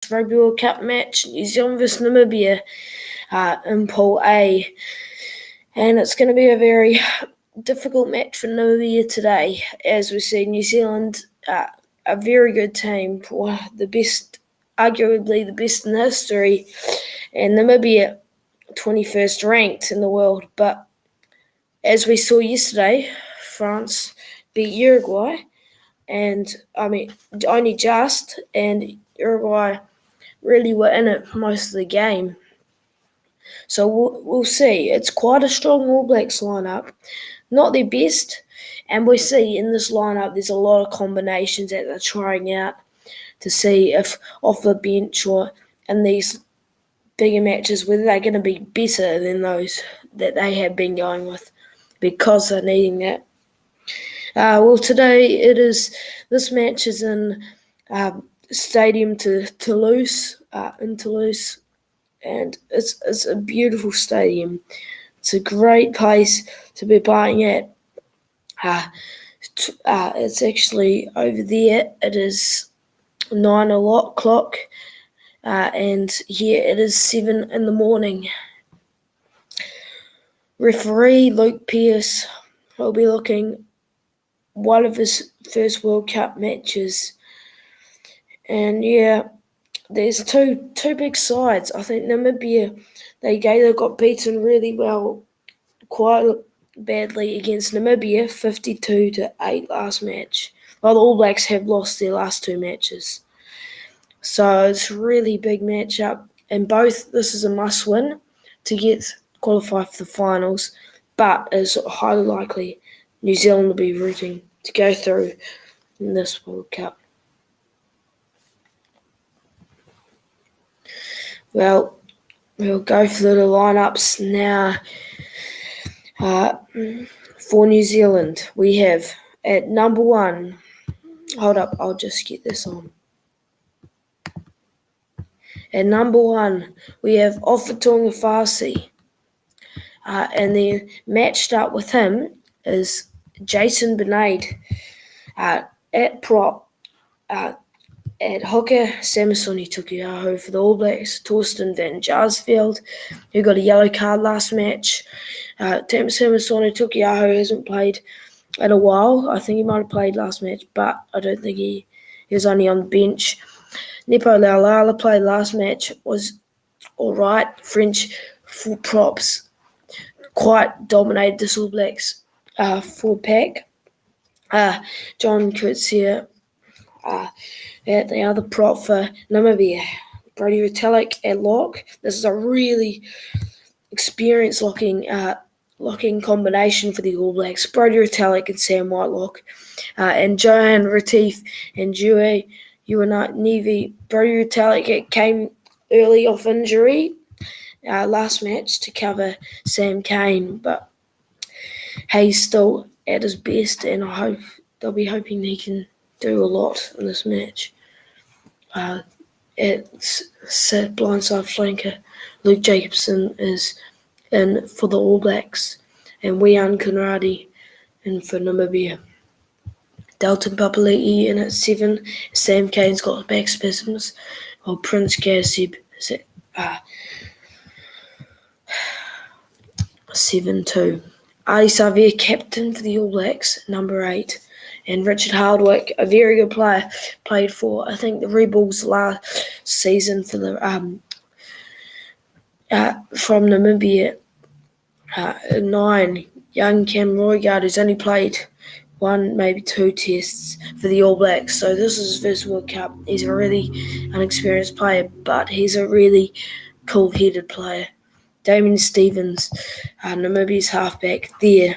Rugby World Cup match, New Zealand versus Namibia in Pool A. And it's going to be a very difficult match for Namibia today. As we see, New Zealand, a very good team, the best, arguably the best in history, and Namibia 21st ranked in the world. But as we saw yesterday, France beat Uruguay, and only just, and Uruguay really were in it most of the game. So we'll see. It's quite a strong All Blacks lineup. Not their best, and we see in this lineup there's a lot of combinations that they're trying out to see if off the bench or in these bigger matches whether they're going to be better than those that they have been going with, because they're needing that. Today this match is in Stadium to Toulouse, in Toulouse, and it's a beautiful stadium. It's a great place to be playing at. It's actually over there. It is 9 o'clock, and here it is 7 in the morning. Referee Luke Pearce will be looking one of his first World Cup matches. And there's two big sides. I think Namibia, they got beaten really well, quite badly against Namibia, 52-8 last match. While the All Blacks have lost their last two matches. So it's a really big matchup. And this is a must-win to qualify for the finals. But it's highly likely New Zealand will be rooting to go through in this World Cup. Well, we'll go through the lineups now. For New Zealand, we have at number 1. Hold up, I'll just get this on. At number 1, we have Ofatunga Farsi. And then matched up with him is Jason Benaid. At prop, at hooker, Samisoni Tukiaho for the All Blacks. Torsten van Jaarsveld, who got a yellow card last match. Samisoni Tukiaho hasn't played in a while. I think he might have played last match, but I don't think he was only on the bench. Nepo Laulala played last match, was all right. French full props quite dominated this All Blacks forward pack. John Coetzee at the other prop for Namibia. Brodie Retallick at lock. This is a really experienced locking combination for the All Blacks. Brodie Retallick and Sam Whitelock. And Johan Retief and Dewey Uwanivi. Brodie Retallick came early off injury last match to cover Sam Cane, but he's still at his best, and I hope they'll be hoping he can do a lot in this match. At blindside flanker, Luke Jacobson is in for the All Blacks, and Wian Conradi in for Namibia. Dalton Papali'i in at 7. Sam Cane's got back spasms, while Prince Gassib is at 7-2. Ardie Savea, captain for the All Blacks, number 8. And Richard Hardwick, a very good player, played for, I think, the Rebels last season for the from Namibia. 9, young Cam Roigard, who's only played 1, maybe 2 tests for the All Blacks. So this is his first World Cup. He's a really inexperienced player, but he's a really cool-headed player. Damien Stevens, Namibia's halfback there.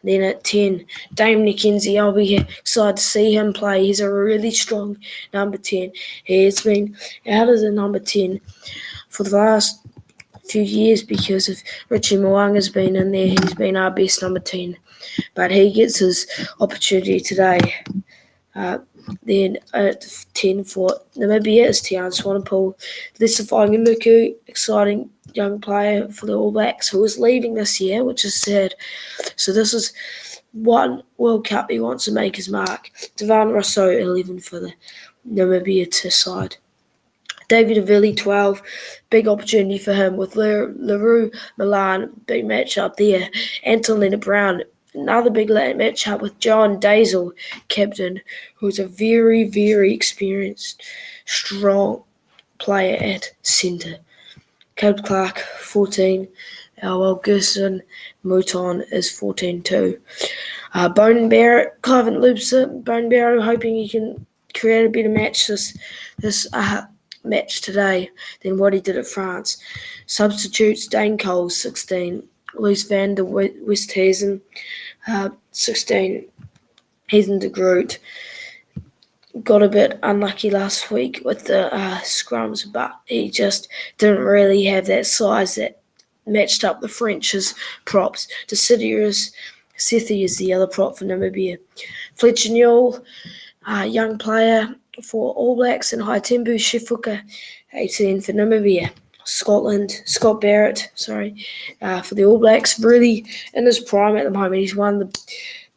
Then at 10, Dame Mackenzie. I'll be excited to see him play. He's a really strong number 10. He has been out as a number 10 for the last few years because of Richie Mo'unga's been in there. He's been our best number 10. But he gets his opportunity today. Then at 10 for Namibia is Tian Swanepoel. Lisa Fainga'anuku, exciting young player for the All Blacks who is leaving this year, which is sad. So this is one World Cup he wants to make his mark. Devan Rousseau, 11 for the Namibia side. David Avilli, 12, big opportunity for him with Leroux Milan, big matchup there. Anton Leonard-Brown, another big matchup with John Dazel, captain, who's a very, very experienced, strong player at centre. Caleb Clark, 14. Alwell Gerson Mouton is 14 too. Bone Barrett, Cliven Loopser, Bone Barrett, hoping he can create a better match this match today than what he did at France. Substitutes, Dane Cole, 16. Luis van der Westhuizen, 16. Heathen de Groot. Got a bit unlucky last week with the scrums, but he just didn't really have that size that matched up the French's props. Decidius Sethi is the other prop for Namibia. Fletcher Newell, young player for All Blacks, and Haitembu Shifuka, 18 for Namibia. Scott Barrett, for the All Blacks, really in his prime at the moment. He's one of the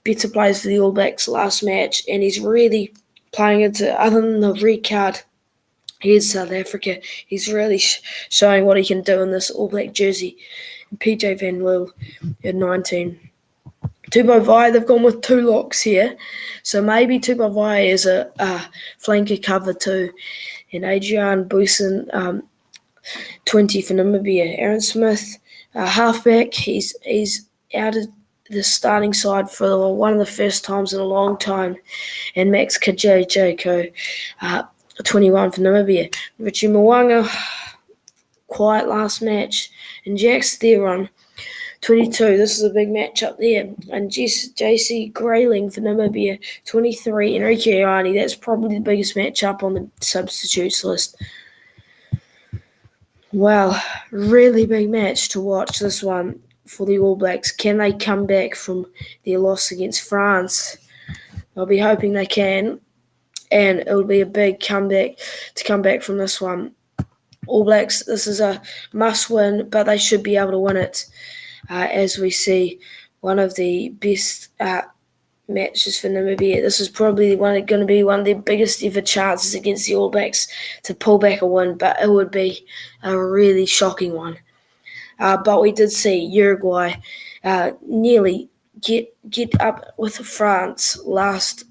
better players for the All Blacks last match, and he's really playing into, other than the red card, here's South Africa. He's really showing what he can do in this All Black jersey. And PJ Van Lille at 19. Tubo Vai, they've gone with 2 locks here. So maybe Tubo Vai is a flanker cover too. And Adrian Buisen, 20 for Namibia. Aaron Smith, halfback, he's out of the starting side for one of the first times in a long time. And Max Kajako, 21 for Namibia. Richie Mwanga, quiet last match. And Jax Theron, 22. This is a big match up there. And JC Grayling for Namibia, 23. Enrique Ioane, that's probably the biggest match up on the substitutes list. Well, really big match to watch, this one for the All Blacks. Can they come back from their loss against France? I'll be hoping they can. And it'll be a big comeback to come back from this one. All Blacks, this is a must-win, but they should be able to win it. As we see, one of the best matches for Namibia. This is probably going to be one of their biggest ever chances against the All Blacks to pull back a win, but it would be a really shocking one. But we did see Uruguay nearly get up with France last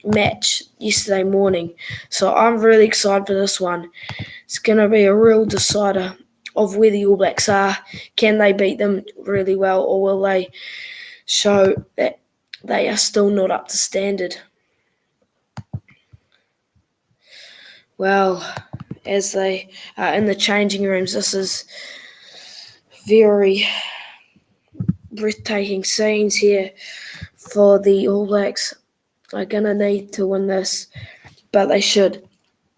match yesterday morning. So I'm really excited for this one. It's going to be a real decider of where the All Blacks are. Can they beat them really well, or will they show that they are still not up to standard? Well, as they are in the changing rooms, this is very breathtaking scenes here for the All Blacks. Are going to need to win this, but they should.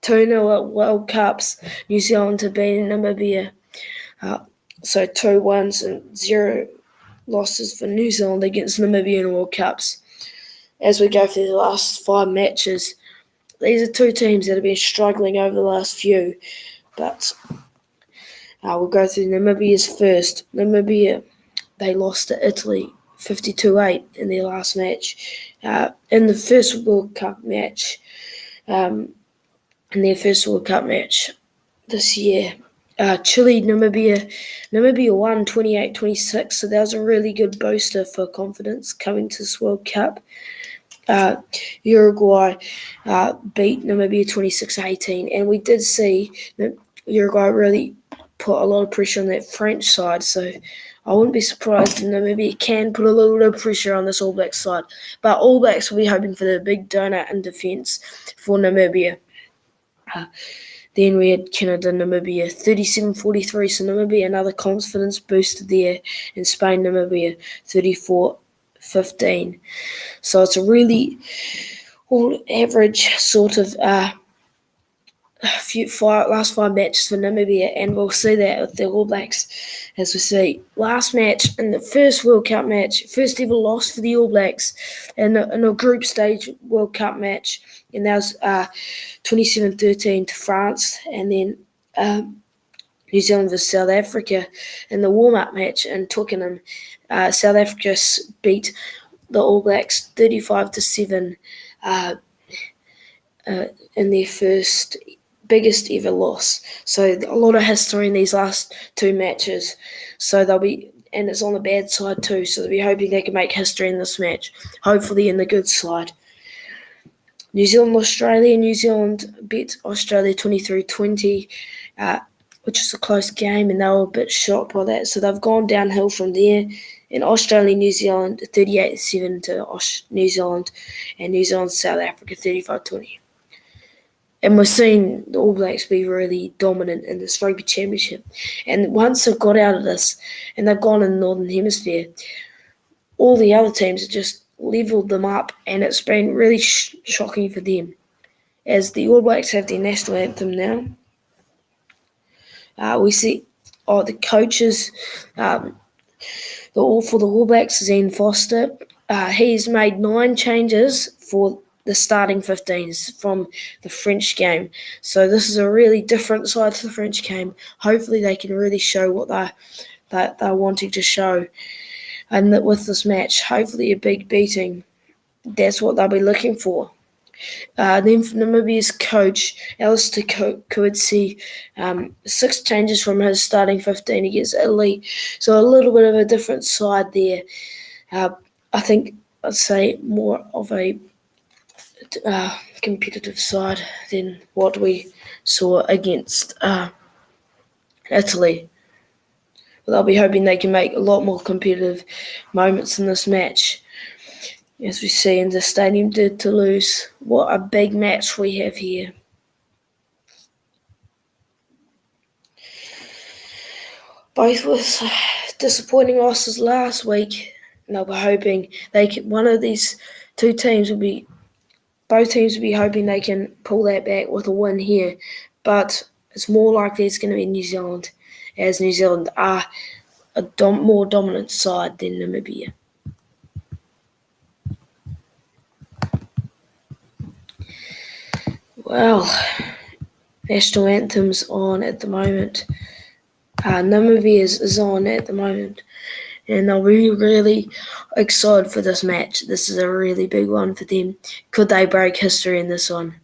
2-0 at World Cups, New Zealand to beat Namibia. So 2 wins and 0 losses for New Zealand against Namibia in World Cups. As we go through the last 5 matches, these are 2 teams that have been struggling over the last few, but we'll go through Namibia's first. Namibia, they lost to Italy 52-8 in their last match. In the first World Cup match, this year, Chile, Namibia won 28-26, so that was a really good booster for confidence coming to this World Cup. Uruguay beat Namibia 26-18, and we did see that Uruguay really put a lot of pressure on that French side, so I wouldn't be surprised if Namibia can put a little bit of pressure on this All Blacks side. But All Blacks will be hoping for the big donut in defence for Namibia. Then we had Canada, Namibia, 37-43. So Namibia, another confidence booster there. And Spain, Namibia, 34-15. So it's a really all average sort of last 5 matches for Namibia, and we'll see that with the All Blacks as we see. Last match in the first World Cup match, first ever loss for the All Blacks in a group stage World Cup match, and that was 27-13 to France, and then New Zealand versus South Africa in the warm-up match in Twickenham. South Africa beat the All Blacks 35-7 in their first biggest ever loss. So a lot of history in these last two matches. So they'll be, and it's on the bad side too. So they'll be hoping they can make history in this match. Hopefully in the good side. New Zealand, Australia. New Zealand beat Australia 23-20, which is a close game, and they were a bit shocked by that. So they've gone downhill from there. In Australia, New Zealand 38-7 to New Zealand, and New Zealand, South Africa 35-20. And we're seeing the All Blacks be really dominant in this rugby championship. And once they've got out of this and they've gone in the Northern Hemisphere, all the other teams have just levelled them up, and it's been really shocking for them. As the All Blacks have their national anthem now, we see the coaches for the All Blacks is Ian Foster. He's made 9 changes for the starting 15s from the French game. So this is a really different side to the French game. Hopefully they can really show what they're wanting to show. And that with this match, hopefully a big beating. That's what they'll be looking for. Then for Namibia's coach, Alistair Coetzee, 6 changes from his starting 15 against Italy. So a little bit of a different side there. I think I'd say more of a competitive side than what we saw against Italy. But they'll be hoping they can make a lot more competitive moments in this match. As we see in the Stadium de Toulouse, what a big match we have here. Both with disappointing losses last week, and they'll be hoping one of these two teams both teams will be hoping they can pull that back with a win here. But it's more likely it's going to be New Zealand, as New Zealand are a more dominant side than Namibia. Well, national anthem's on at the moment. Namibia's is on at the moment. And they'll be really excited for this match. This is a really big one for them. Could they break history in this one?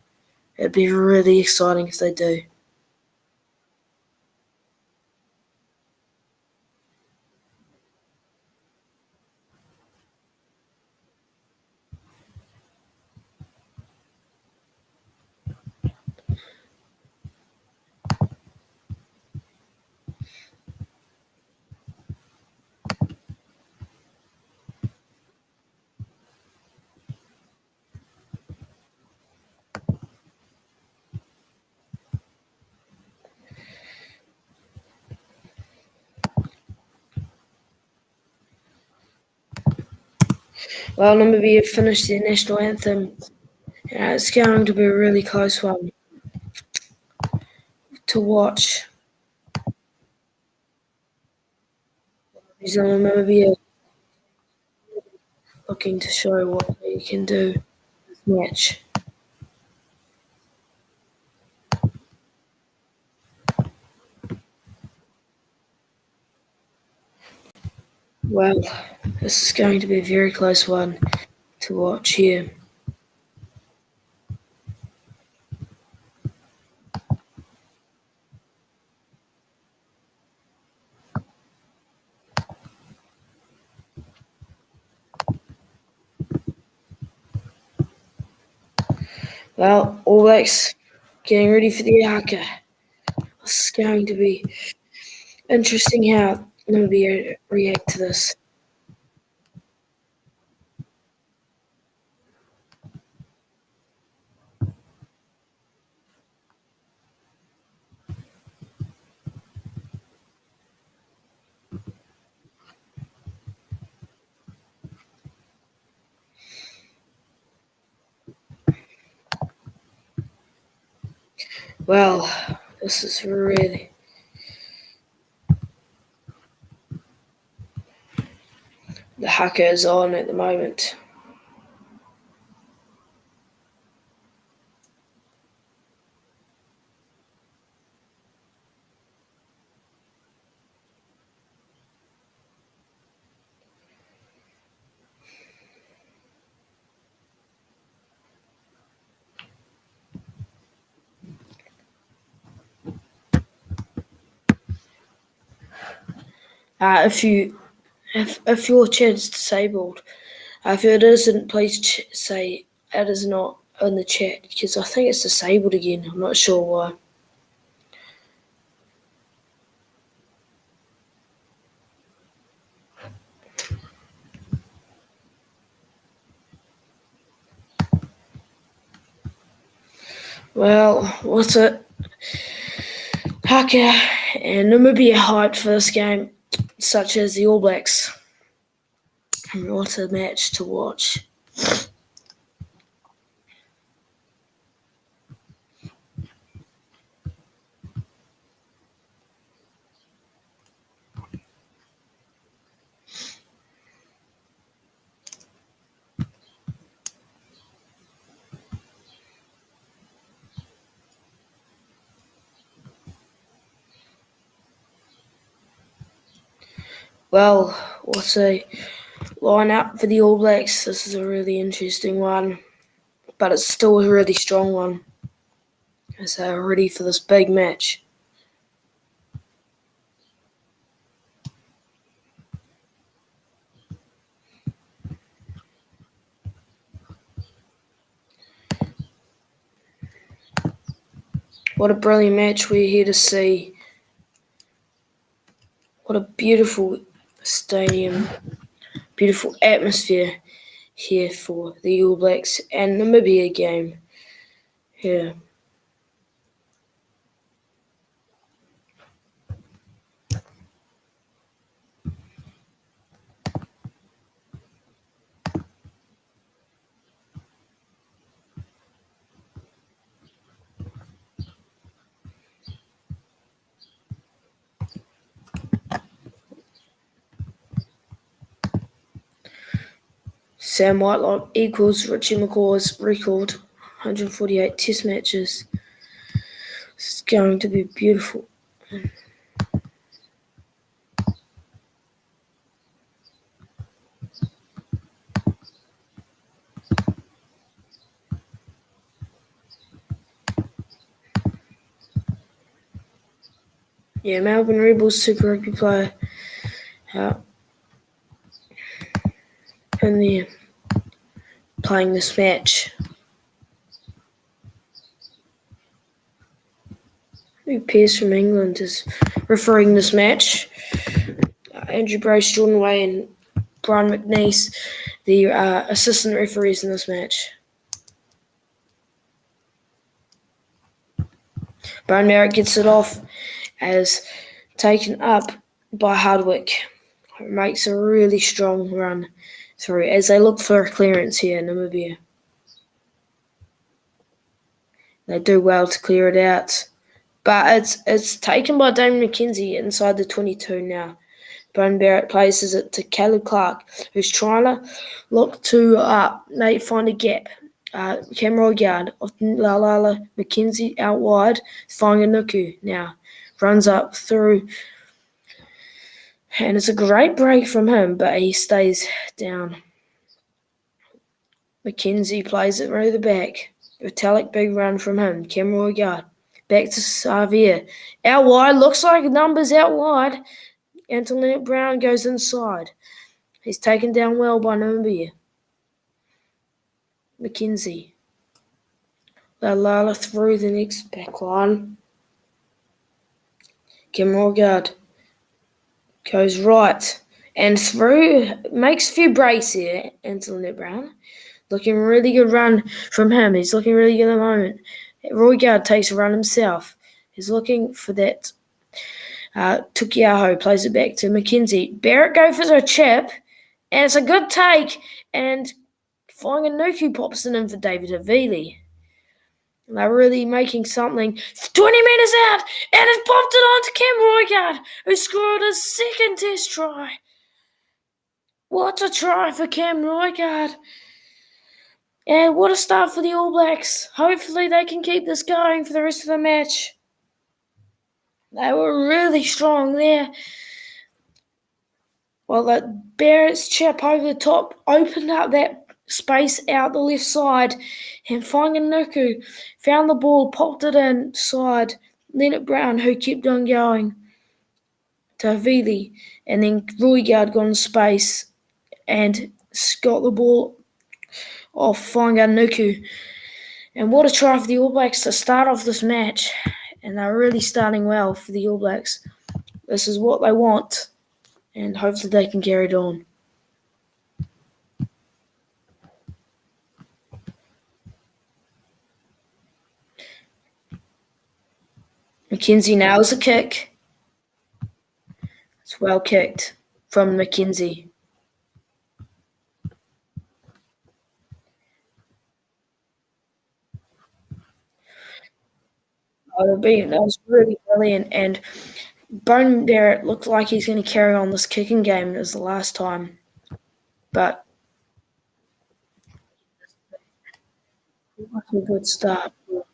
It'd be really exciting if they do. Well, Namibia finished their national anthem. It's going to be a really close one to watch. New Zealand and Namibia looking to show what they can do in this match. Well, this is going to be a very close one to watch here. Well, All Blacks getting ready for the haka. This is going to be interesting how Namibia react to this. Well, this is really... The haka is on at the moment. If your chat's disabled, if it isn't, please say it is not in the chat, because I think it's disabled again. I'm not sure why. Well, what's it? Haka and Namibia hyped for this game, such as the All Blacks. What a match to watch. Well, what a line-up for the All Blacks. This is a really interesting one, but it's still a really strong one, as they're ready for this big match. What a brilliant match we're here to see. What a beautiful stadium, beautiful atmosphere here for the All Blacks and Namibia game here. Sam Whitelock equals Richie McCaw's record, 148 test matches. It's going to be beautiful. Yeah, Melbourne Rebels Super Rugby player in there playing this match. Luke Pearce from England is refereeing this match. Andrew Brace, Jordan Way and Brian McNeese, the assistant referees in this match. Brian Merritt gets it off as taken up by Hardwick. Makes a really strong run through as they look for a clearance here in Namibia. They do well to clear it out. But it's taken by Damon McKenzie inside the 22 now. Brian Barrett places it to Caleb Clark, who's trying to look to find a gap. Camera guard of Lalala McKenzie out wide. Whanganuku now runs up through. And it's a great break from him, but he stays down. McKenzie plays it right to the back. Metallic big run from him. Camera guard. Back to Xavier. Out wide. Looks like numbers out wide. Antoinette Brown goes inside. He's taken down well by Namibia. McKenzie. Lalala through the next back line. Camera guard goes right and through. Makes a few breaks here. Antoinette Brown. Looking really good run from him. He's looking really good at the moment. Roy Guard takes a run himself. He's looking for that. Tukiaho plays it back to McKenzie. Barrett goes for a chip, and it's a good take. And Whanganuku pops it in for David Havili. They're really making something. 20 metres out, and it's popped it on to Cam Roygaard, who scored his second test try. What a try for Cam Roygaard. And what a start for the All Blacks. Hopefully they can keep this going for the rest of the match. They were really strong there. Well, that Barrett's chip over the top opened up that space out the left side. And Whanganuku found the ball, popped it inside. Leonard Brown, who kept on going. to Havili, and then Ruigard got in space and got the ball off Whangar Nuku. And what a try for the All Blacks to start off this match. And they're really starting well for the All Blacks. This is what they want, and hopefully they can carry it on. Mackenzie nails a kick. It's well kicked from Mackenzie. That was really brilliant. And Bone Barrett looked like he's going to carry on this kicking game as the last time. But a good start for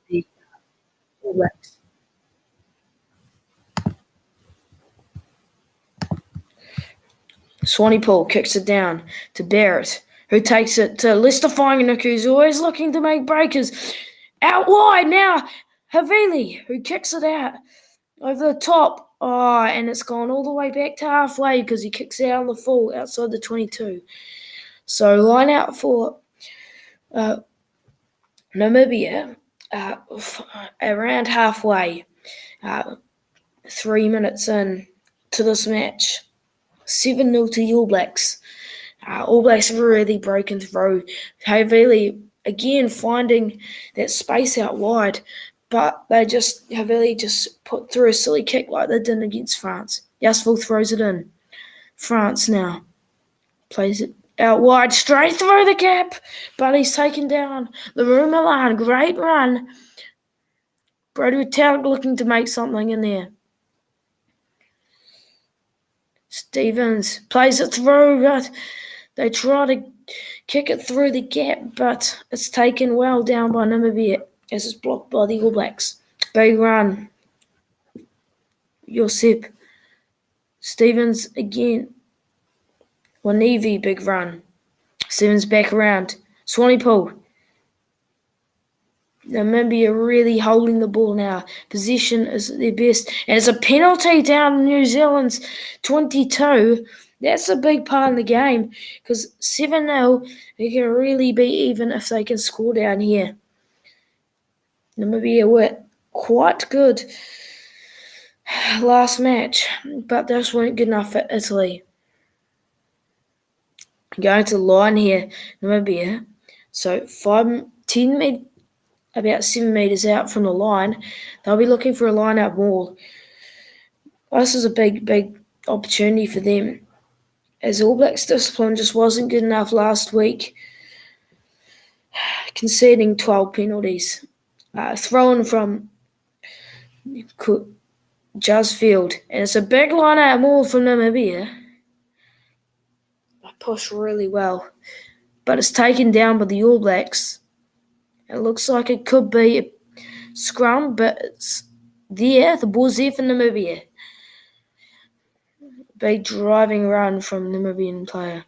the All Blacks. Swanee Paul kicks it down to Barrett, who takes it to Lester Whanganuk, who's always looking to make breakers. Out wide now, Havili, who kicks it out over the top. Oh, and it's gone all the way back to halfway because he kicks it out on the full outside the 22. So line out for Namibia around halfway, 3 minutes in to this match. 7-0 to the All Blacks. All Blacks have really broken through. Havili again finding that space out wide, but Havili just put through a silly kick like they did against France. Yasful throws it in. France now plays it out wide, straight through the gap, but he's taken down. Leroux Milan, great run. Brodie Talent looking to make something in there. Stevens plays it through, but they try to kick it through the gap, but it's taken well down by Namibia as it's blocked by the All Blacks. Big run. Josep. Stevens again. Wanivi, big run. Stevens back around. Swanee Pool. Namibia really holding the ball now. Possession is their best. And it's a penalty down New Zealand's 22. That's a big part in the game because 7-0, they can really be even if they can score down here. Namibia were quite good last match, but those weren't good enough for Italy. Going to the line here, Namibia. So 10 about 7 metres out from the line, they'll be looking for a line-out maul. This is a big opportunity for them, as All Blacks discipline just wasn't good enough last week, conceding 12 penalties. Thrown from Jusfield, and it's a big line-out maul from Namibia. They push really well, but it's taken down by the All Blacks. It looks like it could be a scrum, but it's there. The ball's there for Namibia. Big driving run from Namibian player.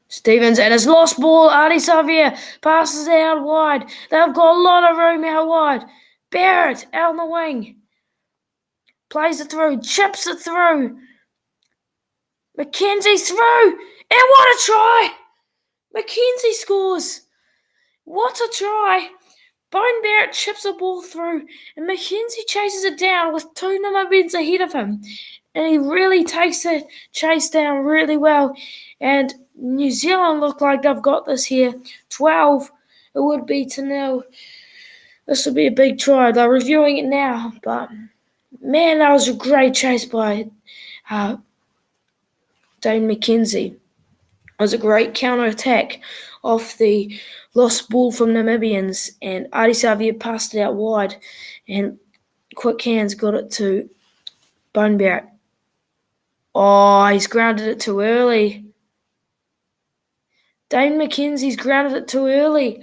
Stevens and his lost ball. Adi Xavier passes it out wide. They've got a lot of room out wide. Barrett out on the wing. Plays it through. Chips it through. Mackenzie through. And what a try! Mackenzie scores. What a try! Bone Barrett chips the ball through, and Mackenzie chases it down with 2 Namibians ahead of him. And he really takes the chase down really well. And New Zealand look like they've got this here. 12, it would be to 0. This would be a big try. They're reviewing it now, but man, that was a great chase by Dane McKenzie. It was a great counter-attack off the lost ball from Namibians, and Adi Xavier passed it out wide, and quick hands got it to Bone Barrett. Oh, he's grounded it too early. Dane McKenzie's grounded it too early.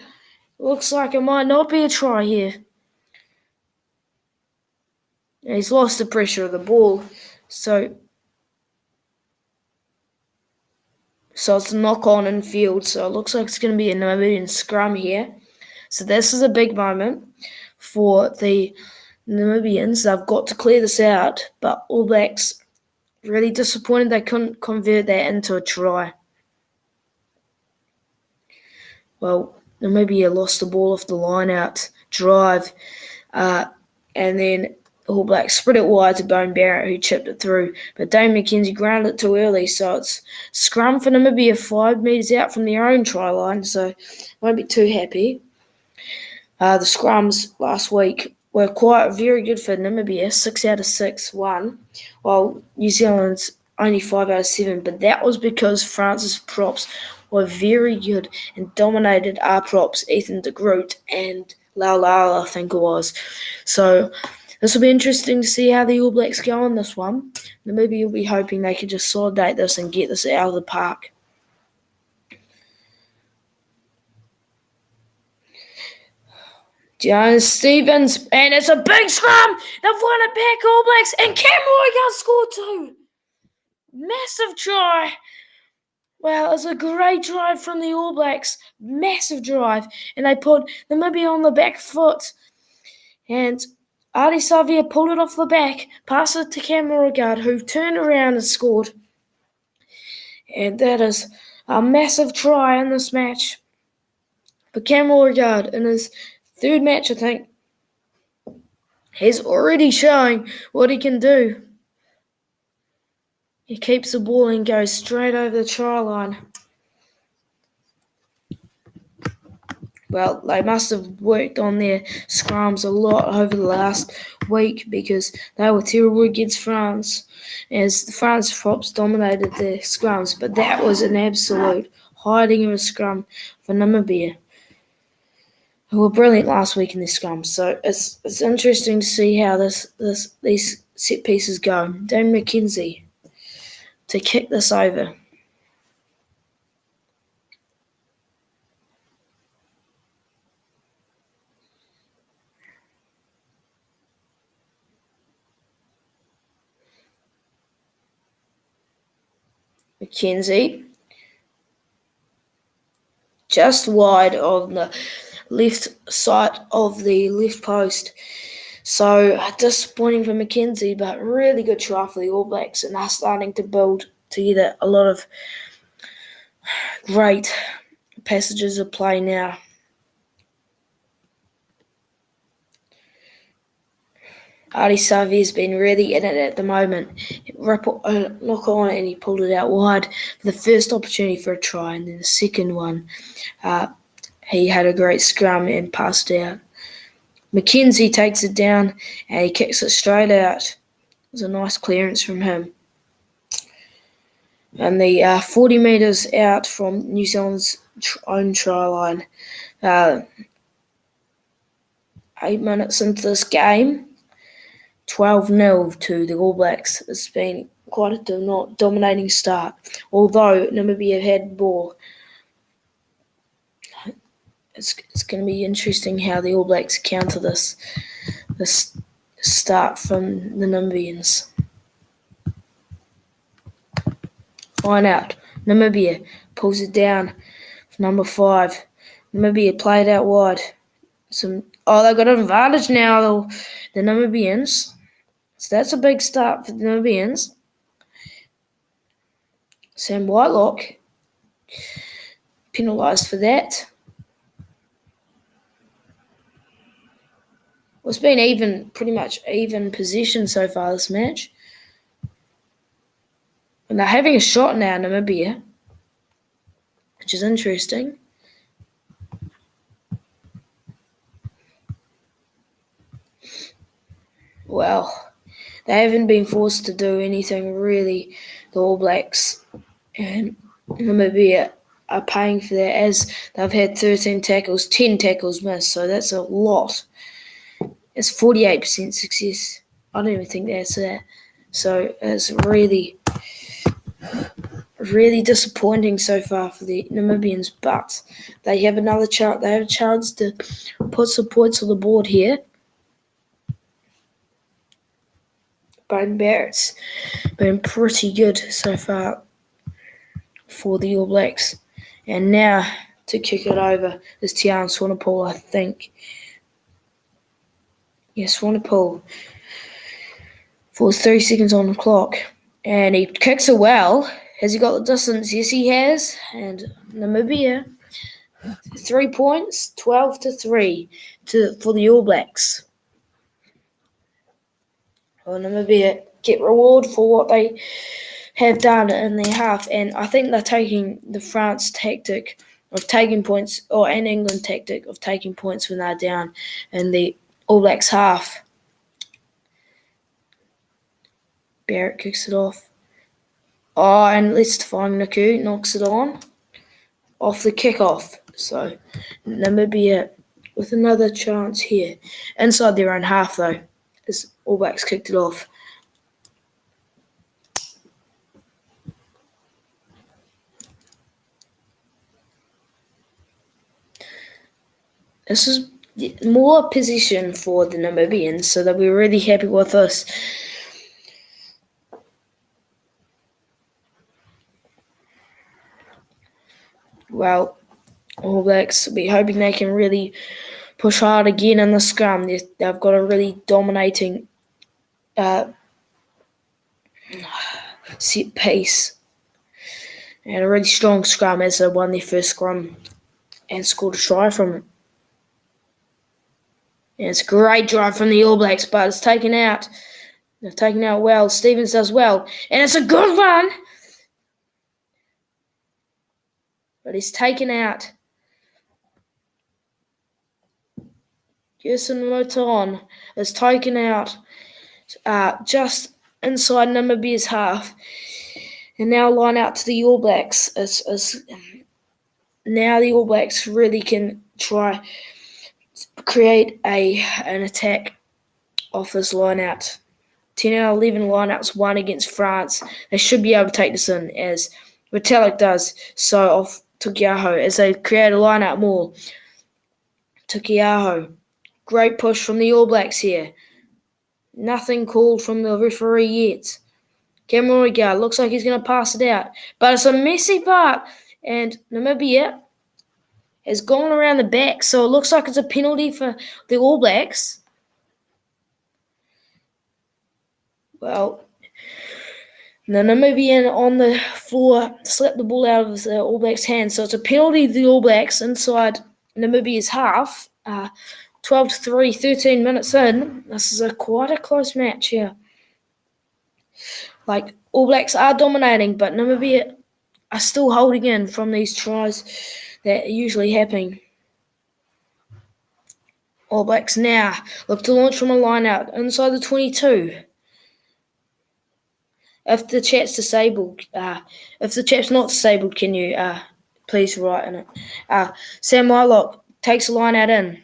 Looks like it might not be a try here. And he's lost the pressure of the ball, so it's a knock-on in field, so it looks like it's going to be a Namibian scrum here. So this is a big moment for the Namibians. They've got to clear this out, but All Blacks really disappointed they couldn't convert that into a try. Well, Namibia lost the ball off the line-out drive, and then All Blacks spread it wide to Bone Barrett, who chipped it through. But Dane McKenzie grounded it too early, so it's scrum for Namibia 5 metres out from their own try line, so won't be too happy. The scrums last week were quite very good for Namibia, 6 out of 6 won, while New Zealand's only 5 out of 7, but that was because France's props were very good and dominated our props, Ethan de Groot and Laulala, I think it was. So this will be interesting to see how the All Blacks go on this one. Namibia will be hoping they can just solidate this and get this out of the park. Jones Stevens, and it's a big scrum. They've won it back, All Blacks, and Cameron got scored too. Massive try. Wow, it's a great drive from the All Blacks. Massive drive. And they put Namibia on the back foot. And Ardie Savea pulled it off the back, passed it to Cameron who turned around and scored. And that is a massive try in this match. But Cameron in his third match, I think, he's already showing what he can do. He keeps the ball and goes straight over the try line. Well, they must have worked on their scrums a lot over the last week because they were terrible against France, as the France props dominated their scrums. But that was an absolute hiding of a scrum for Namibia, who were brilliant last week in their scrums. So it's interesting to see how these set pieces go. Dane McKenzie to kick this over. McKenzie just wide of the left side of the left post. So disappointing for McKenzie, but really good try for the All Blacks, and they're starting to build together a lot of great passages of play now. Ardie Savea has been really in it at the moment. Look on, and he pulled it out wide for the first opportunity for a try, and then the second one, he had a great scrum and passed out. McKenzie takes it down and he kicks it straight out. It was a nice clearance from him. And the 40 metres out from New Zealand's own try line. 8 minutes into this game, 12-0 to the All Blacks. It's been quite a dominating start, although Namibia have had the ball. It's going to be interesting how the All Blacks counter this start from the Namibians. Line out. Namibia pulls it down for number 5. Namibia played out wide. They've got an advantage now, the Namibians. So that's a big start for the Namibians. Sam Whitelock penalised for that. Well, it's been pretty much even possession so far this match. And they're having a shot now, Namibia, which is interesting. Well, they haven't been forced to do anything really. The All Blacks and Namibia are paying for that, as they've had 13 tackles, 10 tackles missed, so that's a lot. It's 48% success. I don't even think that's that. So it's really, really disappointing so far for the Namibians, but they have another chance. They have a chance to put some points on the board here. Bone Barrett's been pretty good so far for the All Blacks. And now to kick it over is Tian Swanepoel, I think. Swanepoel. For 3 seconds on the clock. And he kicks it well. Has he got the distance? Yes, he has. And Namibia, 3 points, 12-3 for the All Blacks. Well, Namibia get reward for what they have done in their half. And I think they're taking the France tactic of taking points, or an England tactic of taking points when they're down in the All Blacks half. Barrett kicks it off. Oh, and Stefan Naku knocks it on off the kickoff. So Namibia with another chance here. Inside their own half, though, as All Blacks kicked it off. This is more position for the Namibians, so they'll be really happy with this. Well, All Blacks will be hoping they can really push hard again in the scrum. They've got a really dominating set piece and a really strong scrum as they won their first scrum and scored a try from it. And it's a great drive from the All Blacks, but it's taken out. They've taken out well. Stevens does well. And it's a good run. But he's taken out. Gerson Moton is taken out just inside Namibia's half. And now line out to the All Blacks. Now the All Blacks really can try create an attack off this line out. 10 out of 11 lineouts won against France. They should be able to take this in, as Retallick does so off Tukiaho, as they create a lineout more. Tukiaho, great push from the All Blacks here. Nothing called from the referee yet. Cameron Oigard looks like he's going to pass it out, but it's a messy part, and Namibia has gone around the back, so it looks like it's a penalty for the All Blacks. Well, the Namibian on the floor slapped the ball out of the All Blacks' hands, so it's a penalty to the All Blacks inside Namibia's half. 12-3, 13 minutes in. This is quite a close match here. All Blacks are dominating, but Namibia are still holding in from these tries that usually happen. All Blacks now look to launch from a line-out inside the 22. If the chat's disabled, if the chat's not disabled, can you please write in it? Sam Whitelock takes a line-out in.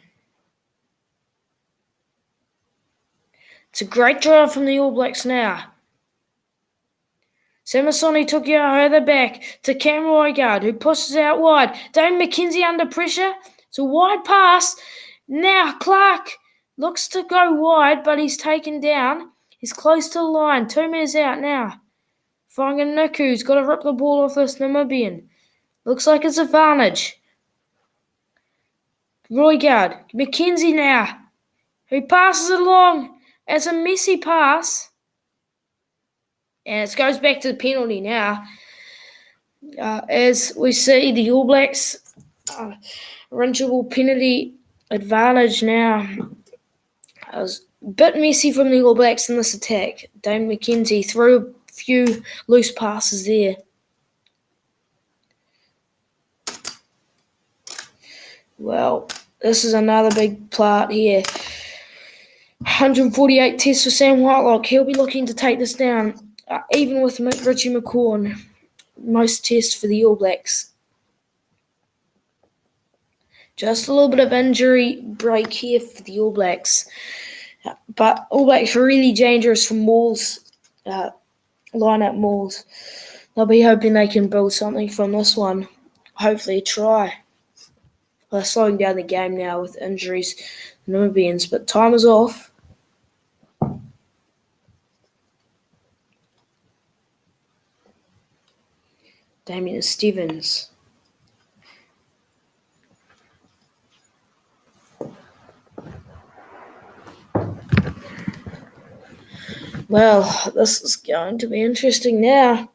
It's a great drive from the All Blacks now. Samasoni took out the back to Cam Roigard, who pushes out wide. Dane McKenzie under pressure. It's a wide pass. Now Clark looks to go wide, but he's taken down. He's close to the line. 2 meters out now. Whanganuku's got to rip the ball off this Namibian. Looks like it's advantage. Roigard. McKenzie now, who passes it along. It's a messy pass. And it goes back to the penalty now. As we see, the All Blacks runchable penalty advantage now. It was a bit messy from the All Blacks in this attack. Dane McKenzie threw a few loose passes there. Well, this is another big part here. 148 tests for Sam Whitelock. He'll be looking to take this down. Even with Richie McCaw, most tests for the All Blacks. Just a little bit of injury break here for the All Blacks. But All Blacks are really dangerous for mauls, line-up mauls. They'll be hoping they can build something from this one. Hopefully a try. They're slowing down the game now with injuries, Namibians, but time is off. Damien Stevens. Well, this is going to be interesting now.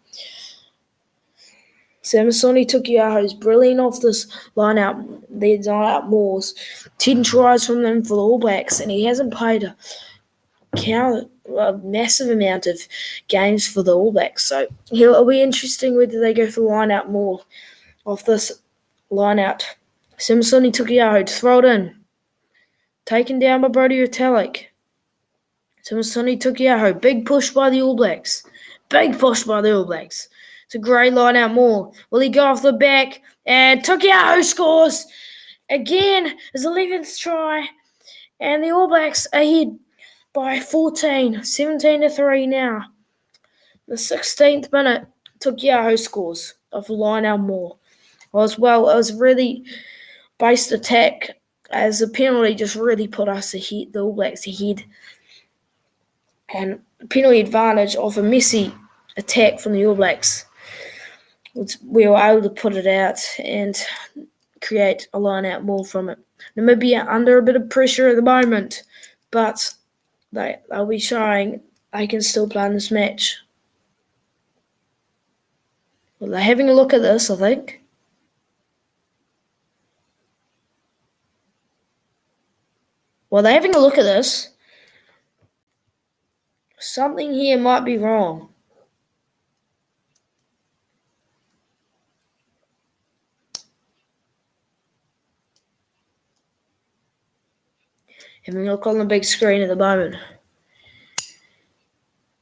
Samasoni Tukiaho's brilliant off this line-out, these line-out mauls. 10 tries from them for the All Blacks, and he hasn't played a massive amount of games for the All Blacks. So it'll be interesting whether they go for line-out maul off this line-out. Samasoni Tukiaho to throw it in. Taken down by Brodie Retallick. Samasoni Tukiaho, big push by the All Blacks. Big push by the All Blacks. It's a great line out maul. Will he go off the back? And Tukiaho scores again. His 11th try. And the All Blacks ahead by 14. 17-3 now. The 16th minute, Tukiaho scores off a line out maul. It was really based attack as the penalty just really put us ahead, the All Blacks ahead. And penalty advantage off a messy attack from the All Blacks. We were able to put it out and create a line-out maul from it. Namibia under a bit of pressure at the moment, but they'll be showing they can still play in this match. Well, they're having a look at this, I think. Well, they're having a look at this. Something here might be wrong. Having a look on the big screen at the moment.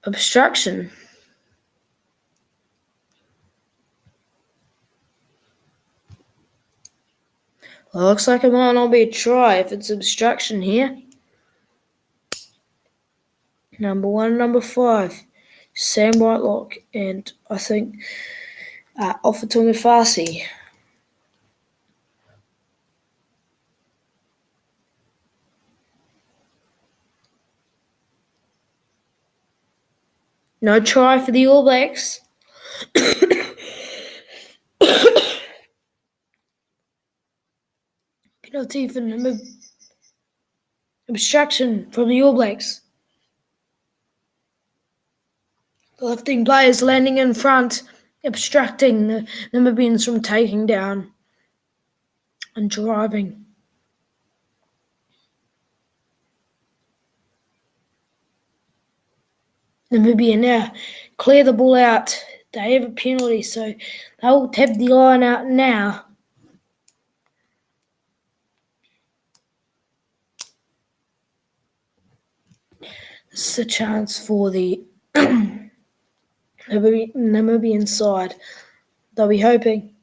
Obstruction. Well, looks like it might not be a try if it's obstruction here. Number 1, number 5, Sam Whitelock, and I think Ofatunga Farsi. No try for the All Blacks. Penalty for obstruction from the All Blacks. The lifting players landing in front, obstructing the Namibians from taking down and driving. Namibia now clear the ball out. They have a penalty, so they'll have the line out now. This is a chance for the Namibian side. They'll be hoping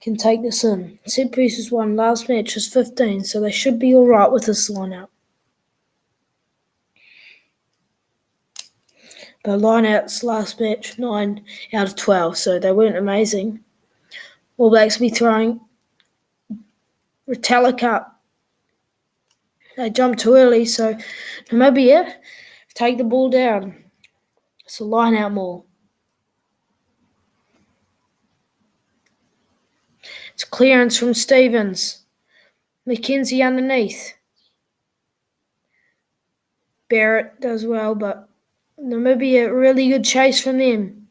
can take this in. Set pieces won last match was 15, so they should be all right with this line out. But line-outs last match, 9 out of 12, so they weren't amazing. All Blacks will be throwing Retallick up. They jumped too early, so Namibia take the ball down. It's a line-out maul. It's clearance from Stevens. McKenzie underneath. Barrett does well, but Namibia, really good chase from them.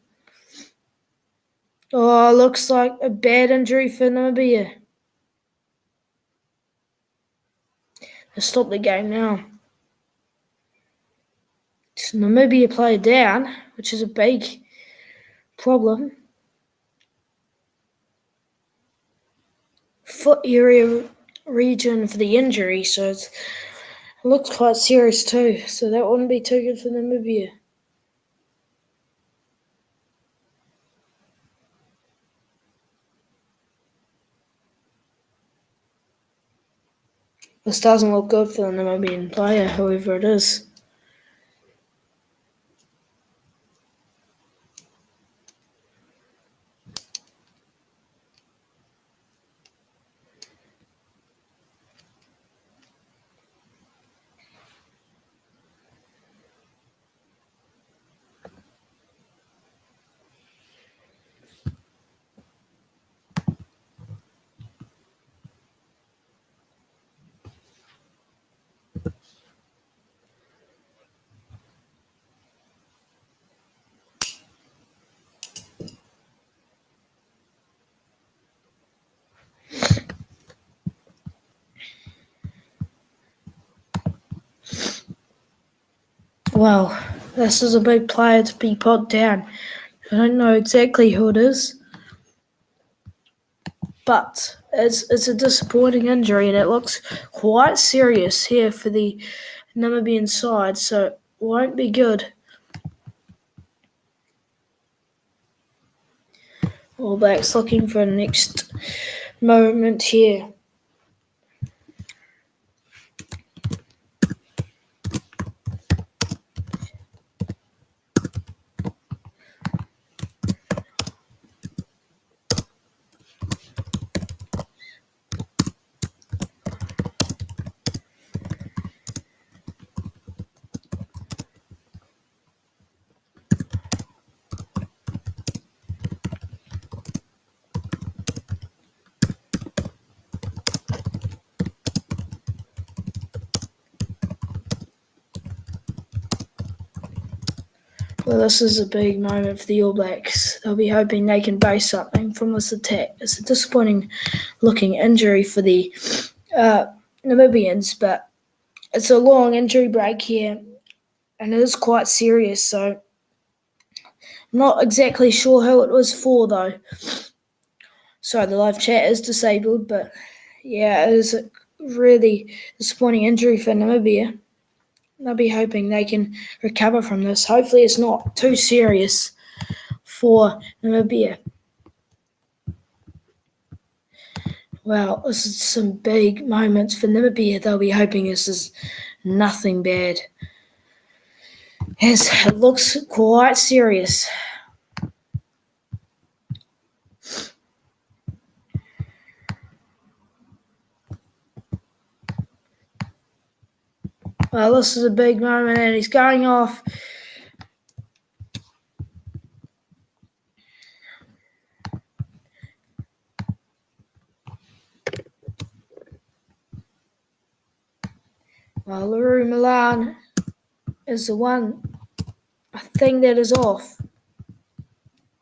Oh, looks like a bad injury for Namibia. They'll stop the game now. So Namibia play down, which is a big problem. Foot area region for the injury, so it looks quite serious too. So that wouldn't be too good for Namibia. This doesn't look good for the Namibian player, whoever it is. Well, this is a big player to be put down. I don't know exactly who it is, but it's a disappointing injury, and it looks quite serious here for the Namibian side, so it won't be good. All Blacks looking for the next moment here. Well, this is a big moment for the All Blacks. They'll be hoping they can base something from this attack. It's a disappointing-looking injury for the Namibians, but it's a long injury break here, and it is quite serious, so I'm not exactly sure who it was for, though. Sorry, the live chat is disabled, but yeah, it is a really disappointing injury for Namibia. They'll be hoping they can recover from this. Hopefully it's not too serious for Namibia. Well, this is some big moments for Namibia. They'll be hoping this is nothing bad, as it looks quite serious. Well, this is a big moment, and he's going off. Well, Leroux Milan is the one, I think, that is off.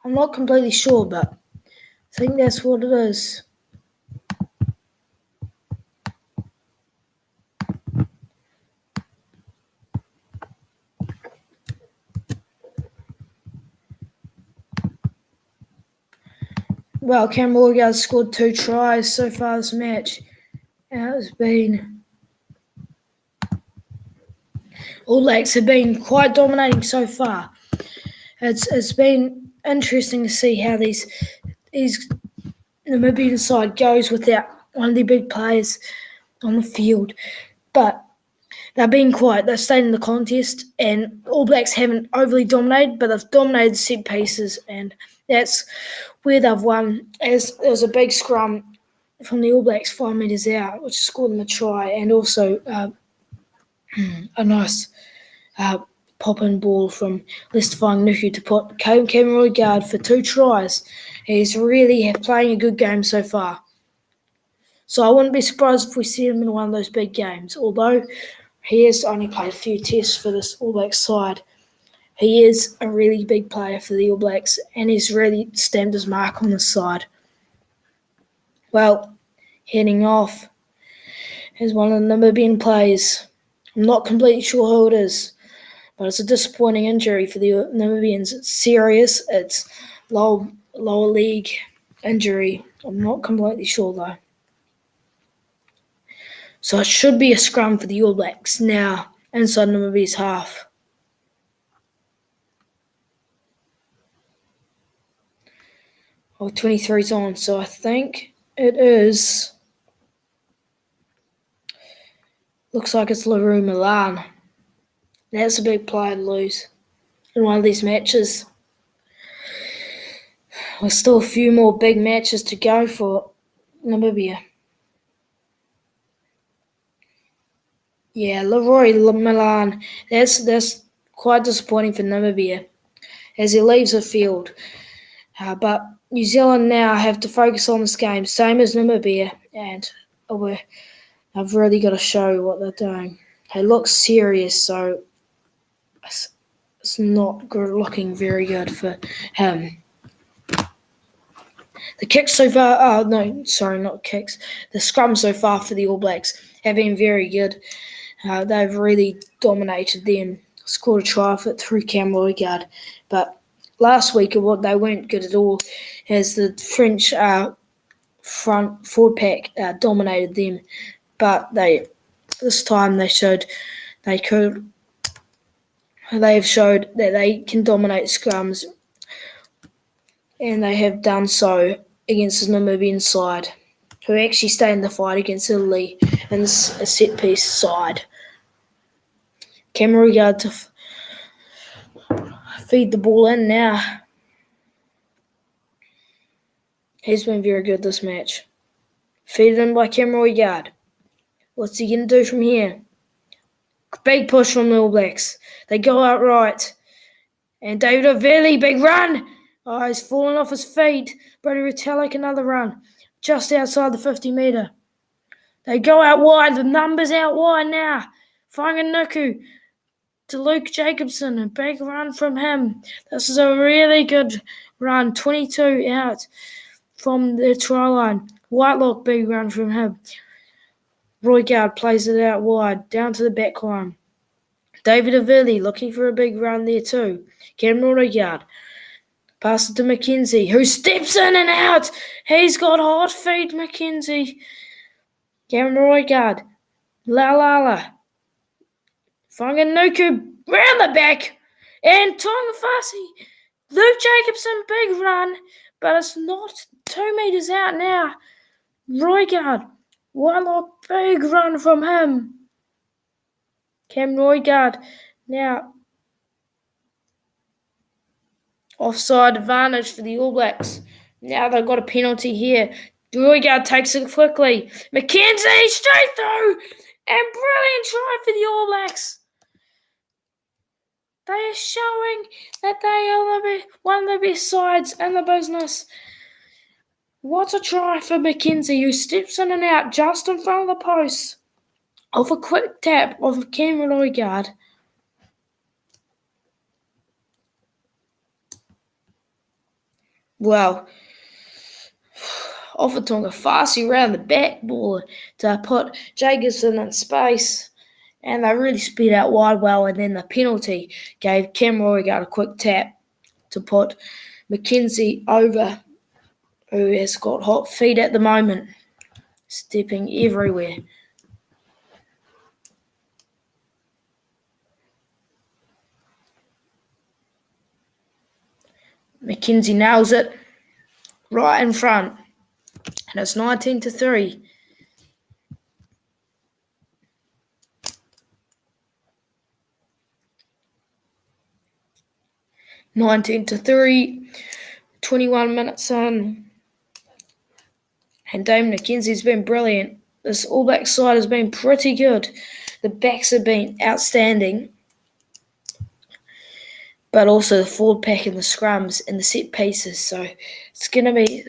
I'm not completely sure, but I think that's what it is. Well, Cameron Morgan scored 2 tries so far this match. And it's been... All Blacks have been quite dominating so far. It's been interesting to see how these Namibian side goes without one of the big players on the field. But they've been quiet. They've stayed in the contest, and All Blacks haven't overly dominated, but they've dominated set pieces, and that's where they've won. As there was a big scrum from the All Blacks 5 metres out, which scored them a try, and also a nice pop-in ball from Lestifying Nuku to put Cameron Roygaard for 2 tries. He's really playing a good game so far. So I wouldn't be surprised if we see him in one of those big games, although he has only played a few tests for this All Blacks side. He is a really big player for the All Blacks, and he's really stamped his mark on the side. Well, heading off is one of the Namibian players. I'm not completely sure who it is, but it's a disappointing injury for the Namibians. It's serious. It's lower league injury. I'm not completely sure, though. So it should be a scrum for the All Blacks now inside Namibia's half. Oh, 23's on, so I think it is. Looks like it's Leroux Milan. That's a big player to lose in one of these matches. There's still a few more big matches to go for Namibia. Yeah, Leroux Milan. That's quite disappointing for Namibia as he leaves the field. But New Zealand now have to focus on this game, same as Namibia, and I've really got to show what they're doing. It looks serious, so it's not looking very good for him. The kicks so far, not kicks. The scrum so far for the All Blacks have been very good. They've really dominated them scored a try for it through Cam Roigard. But last week, they weren't good at all, as the French front forward pack dominated them. But this time they showed they could. They have showed that they can dominate scrums, and they have done so against the Namibian side, who actually stayed in the fight against Italy in a set-piece side. Cam Roigard to feed the ball in now. He's been very good this match. Feed it in by Cam Roigard. What's he going to do from here? Big push from the All Blacks. They go out right. And David O'Velly, big run. Oh, he's fallen off his feet. Brodie Retallick, another run. Just outside the 50-metre. They go out wide. The numbers out wide now. Whanganuku to Luke Jacobson. A big run from him. This is a really good run. 22 out from the try line. Whitelock, big run from him. Roigard plays it out wide, down to the back line. David O'Velly looking for a big run there too. Cameron Roigard. Pass it to McKenzie, who steps in and out. He's got hot feet, McKenzie. Cameron Roigard. La. Whanganuku round the back. And Tongafasi. Luke Jacobson, big run. But it's not 2 metres out now. Roigard. Whitelock, big run from him. Cam Roigard now offside advantage for the All Blacks. Now they've got a penalty here. Roigard takes it quickly. McKenzie straight through. And brilliant try for the All Blacks. They are showing that they are one of the best sides in the business. What a try for McKenzie, who steps in and out just in front of the post. Off a quick tap of Cameron Roigard. Well, off a Tongafasi round the back ball to put Jacobson in space. And they really sped out wide well, and then the penalty gave Cameron Roigard a quick tap to put McKenzie over, who has got hot feet at the moment, stepping everywhere. McKenzie nails it right in front, and it's 19-3. (19-3), 21 minutes in, and Damon McKenzie's been brilliant. This All Black side has been pretty good. The backs have been outstanding, but also the forward pack and the scrums and the set pieces. So it's going to be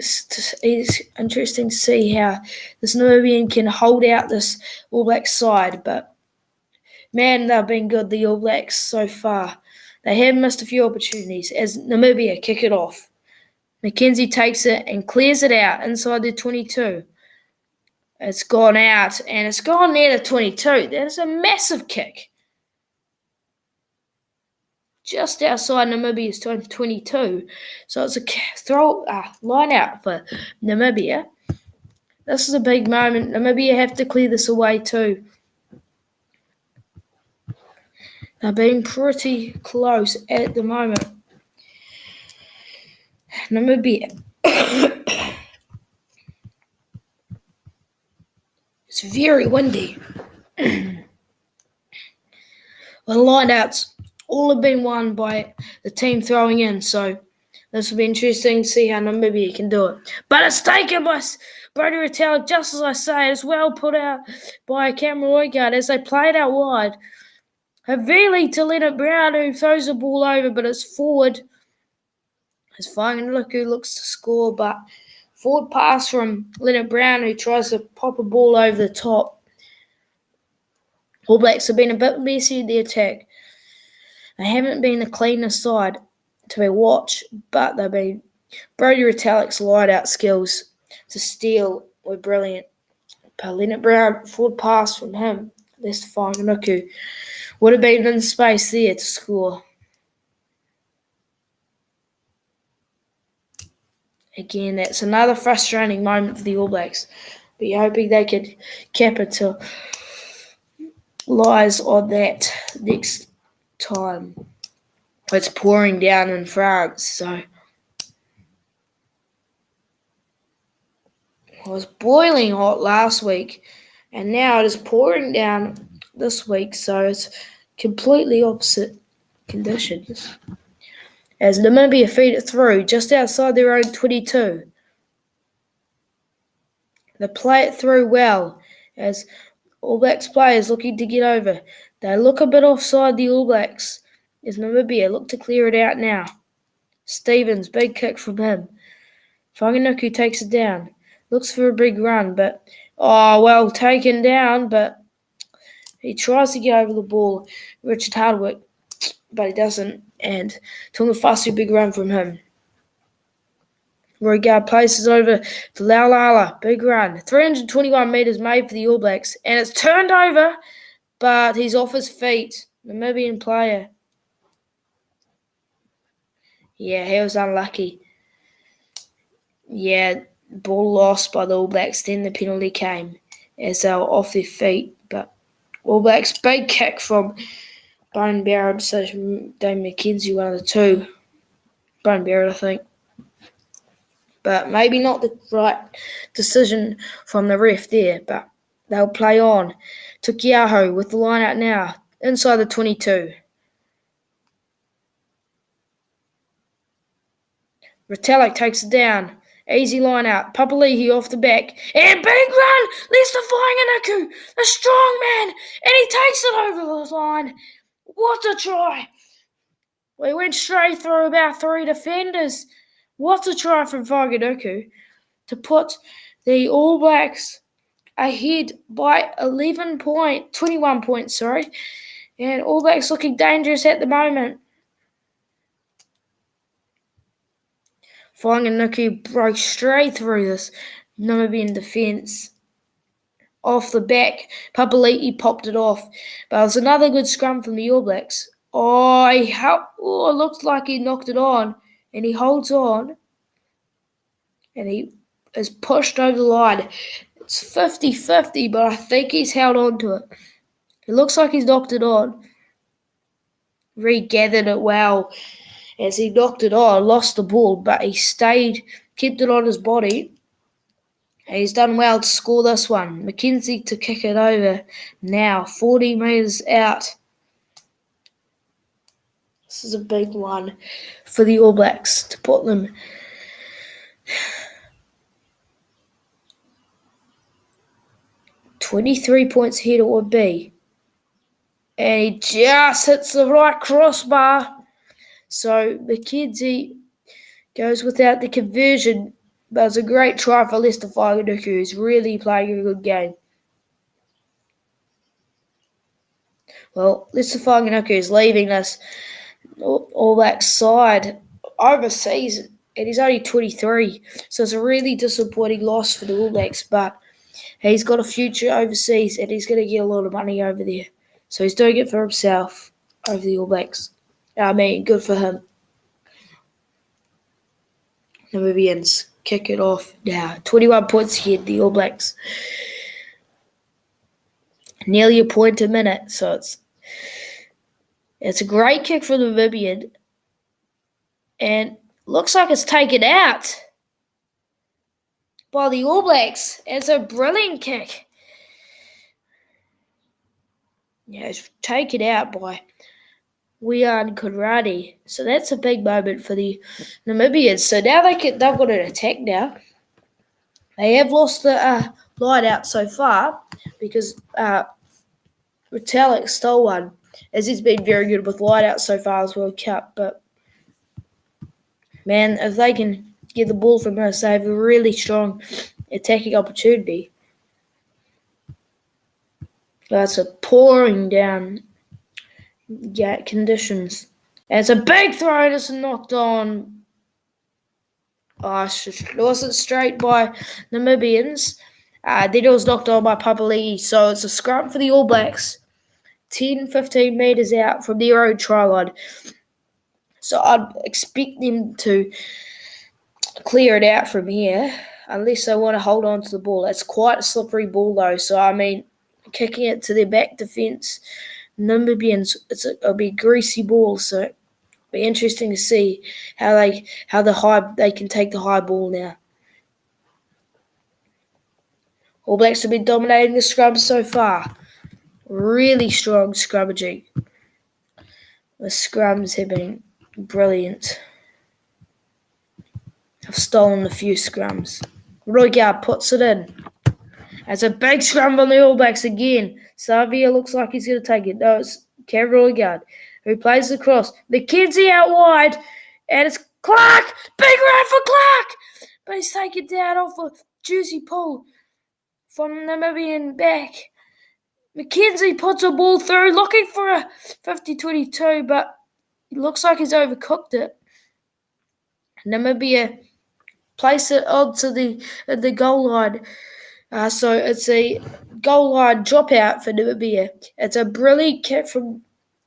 interesting to see how this Namibian can hold out this All Black side. But, man, they've been good, the All Blacks, so far. They have missed a few opportunities as Namibia kick it off. McKenzie takes it and clears it out inside the 22. It's gone out, and it's gone near the 22. That is a massive kick. Just outside Namibia's 22. So it's a line out for Namibia. This is a big moment. Namibia have to clear this away too. They're being pretty close at the moment. Namibia. It's very windy. The line-outs all have been won by the team throwing in, so this will be interesting to see how Namibia can do it. But it's taken by Brodie Retallick, just as I say. It's well put out by Cameron Roigard as they play it out wide. Havili to Leonard Brown, who throws the ball over, but it's forward. As Whanganuku looks to score, but forward pass from Leonard Brown, who tries to pop a ball over the top. All Blacks have been a bit messy in the attack. They haven't been the cleanest side to be watched, but they've been Brodie Retallick's line-out skills to steal were brilliant. But Leonard Brown, forward pass from him. That's Whanganuku. Would have been in space there to score. Again, that's another frustrating moment for the All Blacks. Be hoping they could capitalize on that next time. It's pouring down in France, so it was boiling hot last week, and now it is pouring down this week, so it's completely opposite conditions. As Namibia feed it through just outside their own 22. They play it through well as All Blacks players looking to get over. They look a bit offside, the All Blacks, as Namibia look to clear it out now. Stevens, big kick from him. Whanganuku takes it down. Looks for a big run, but well taken down, but he tries to get over the ball. Richard Hardwick, but he doesn't. And Tungafasi, big run from him. Regard places over to Laulala, big run. 321 metres made for the All Blacks, and it's turned over, but he's off his feet. Namibian player. Yeah, he was unlucky. Yeah, ball lost by the All Blacks. Then the penalty came as they were off their feet. But All Blacks, big kick from Bone Barrett, so Dame McKenzie, one of the two. Bone Barrett, I think. But maybe not the right decision from the ref there. But they'll play on. Tukiaho with the line out now. Inside the 22. Retallick takes it down. Easy line out. Papali'i off the back. And big run! Lester Whanganuku, the strong man. And he takes it over the line. What a try. We went straight through about 3 defenders. What a try from Whanganuku to put the All Blacks ahead by 21 points, And All Blacks looking dangerous at the moment. Whanganuku broke straight through this Namibian defence. Off the back, Papali'i popped it off. But it was another good scrum from the All Blacks. It looks like he knocked it on. And he holds on. And he is pushed over the line. It's 50-50, but I think he's held on to it. It looks like he's knocked it on. Regathered it well. As he knocked it on, lost the ball, but he kept it on his body. And he's done well to score this one. McKenzie to kick it over now, 40 metres out. This is a big one for the All Blacks to put them 23 points ahead it would be. And he just hits the right crossbar. So McKenzie goes without the conversion, but it's a great try for Lester Whanganuku, who's really playing a good game. Well, Lester Whanganuku is leaving this All Blacks side overseas, and he's only 23, so it's a really disappointing loss for the All Blacks, but he's got a future overseas, and he's going to get a lot of money over there. So he's doing it for himself over the All Blacks. Good for him. Namibians kick it off now. 21 points ahead, the All Blacks. Nearly a point a minute, so it's a great kick for the Namibian. And looks like it's taken out by the All Blacks. It's a brilliant kick. Yeah, it's taken out by Wian Conradi. So that's a big moment for the Namibians. So now they've got an attack now. They have lost the line out so far because Retallick stole one, as he's been very good with line out so far as World Cup. But, man, if they can get the ball from us, they have a really strong attacking opportunity. That's a pouring down conditions. And it's a big throw, and it's knocked on. It wasn't straight by Namibians. Then it was knocked on by Papali'i. So it's a scrum for the All Blacks. 10, 15 metres out from their own try line. So I'd expect them to clear it out from here unless they want to hold on to the ball. It's quite a slippery ball though, so I mean, kicking it to their back defence, Namibians, it'll be a greasy ball, so it'll be interesting to see how they can take the high ball now. All Blacks have been dominating the scrums so far. Really strong scrummaging. The scrums have been brilliant. I've stolen a few scrums. Roygaard puts it in. There's a big scrum on the All Blacks again. Savia looks like he's going to take it. No, it's Cam Roygaard who plays the cross. McKenzie out wide. And it's Clark. Big run for Clark. But he's taken down off a juicy pull from Namibian back. McKenzie puts a ball through, looking for a 50-22, but it looks like he's overcooked it. Namibia place it onto the goal line. So it's a goal line dropout for Namibia. It's a brilliant kick from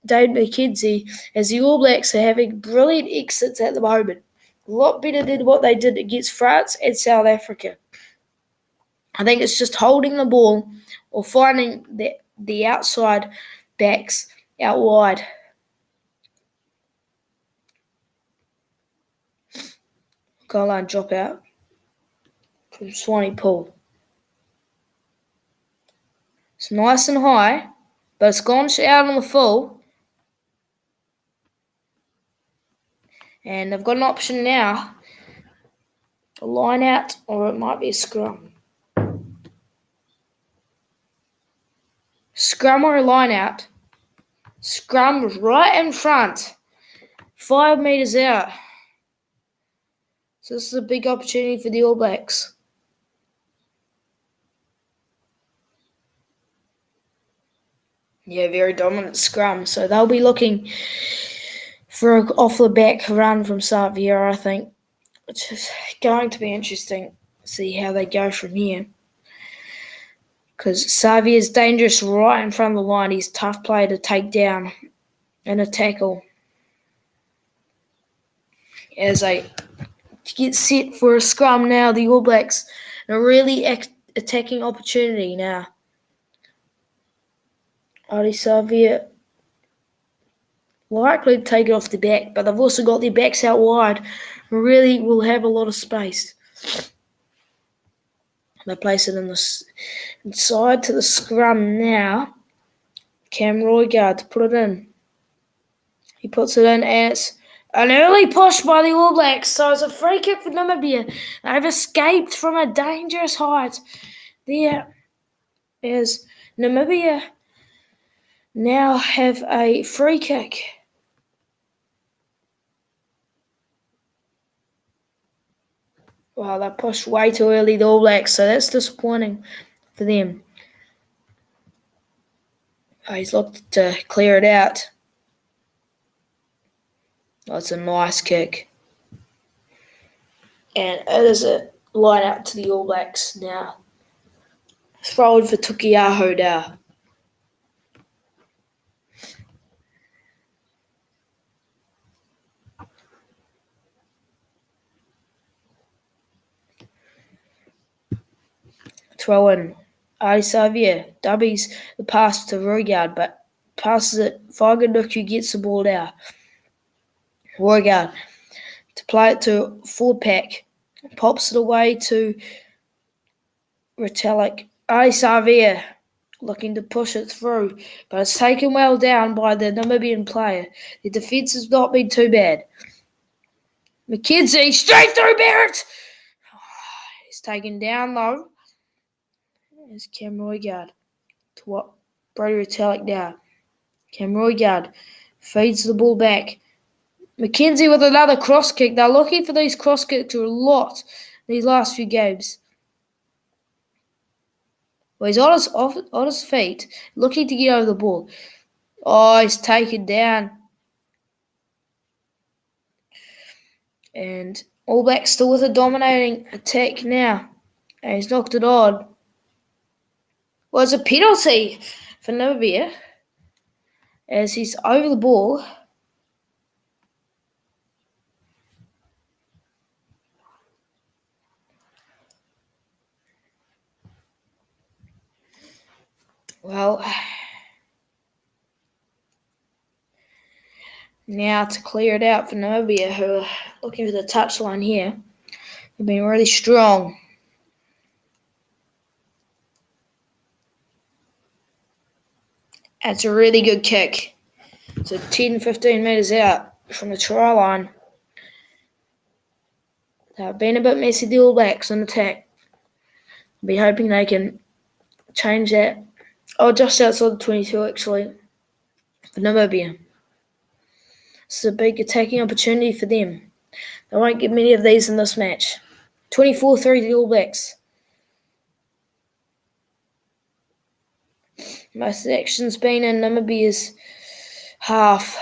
Dane McKenzie, as the All Blacks are having brilliant exits at the moment. A lot better than what they did against France and South Africa. I think it's just holding the ball or finding the outside backs out wide. Goal line dropout from Swanee Pool. It's nice and high, but it's gone out on the full. And they've got an option now. A line out, or it might be a scrum. Scrum or a line out. Scrum right in front. 5 metres out. So this is a big opportunity for the All Blacks. Yeah, very dominant scrum. So they'll be looking for an off-the-back run from Savia, I think. Which is going to be interesting to see how they go from here. Because Savia is dangerous right in front of the line. He's a tough player to take down in a tackle. As they get set for a scrum now, the All Blacks, a really attacking opportunity now. Adi Savia likely to take it off the back, but they've also got their backs out wide. Really will have a lot of space. They place it inside to the scrum now. Cam Roygaard to put it in. He puts it in, and it's an early push by the All Blacks. So it's a free kick for Namibia. They've escaped from a dangerous height. There is Namibia now have a free kick. Wow, they pushed way too early, the All Blacks, so that's disappointing for them. Oh, he's looked to clear it out. That's a nice kick. And it is a line out to the All Blacks now. Thrown for Tukiaho now. Throw in. Adi Savia dubbies the pass to Roygaard, but passes it. Whaganuku gets the ball now. Roygaard to play it to forward pack. Pops it away to Retallick. Adi Savia looking to push it through, but it's taken well down by the Namibian player. The defence has not been too bad. McKenzie straight through Barrett. He's taken down though. There's Cam Roygaard to what Brody Retallick now. Cam Roygaard feeds the ball back. McKenzie with another cross kick. They're looking for these cross kicks a lot these last few games. Well, he's on his feet, looking to get over the ball. Oh, he's taken down. And All Blacks still with a dominating attack now. And he's knocked it on. Well, it's a penalty for Namibia. as he's over the ball. Well, now to clear it out for Namibia, who are looking for the touchline here. They've been really strong. That's a really good kick. So 10, 15 metres out from the try line. They've been a bit messy, the All Blacks, in attack. I'll be hoping they can change that. Oh, just outside the 22, actually, for Namibia. This is a big attacking opportunity for them. They won't get many of these in this match. 24-3 the All Blacks. Most of the action's been in Namibia's half,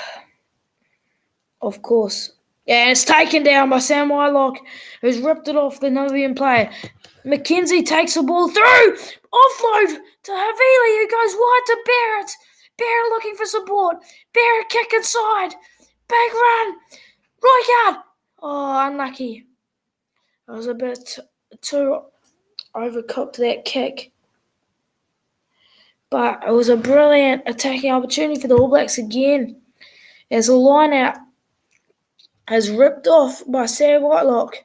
of course. Yeah, and it's taken down by Sam Whitelock, who's ripped it off the Namibian player. McKenzie takes the ball through. Offload to Havili, who goes wide to Barrett. Barrett looking for support. Barrett kick inside. Big run. Roycard. Oh, unlucky. I was a bit too overcooked that kick. But it was a brilliant attacking opportunity for the All Blacks again, as the line out is ripped off by Sam Whitelock,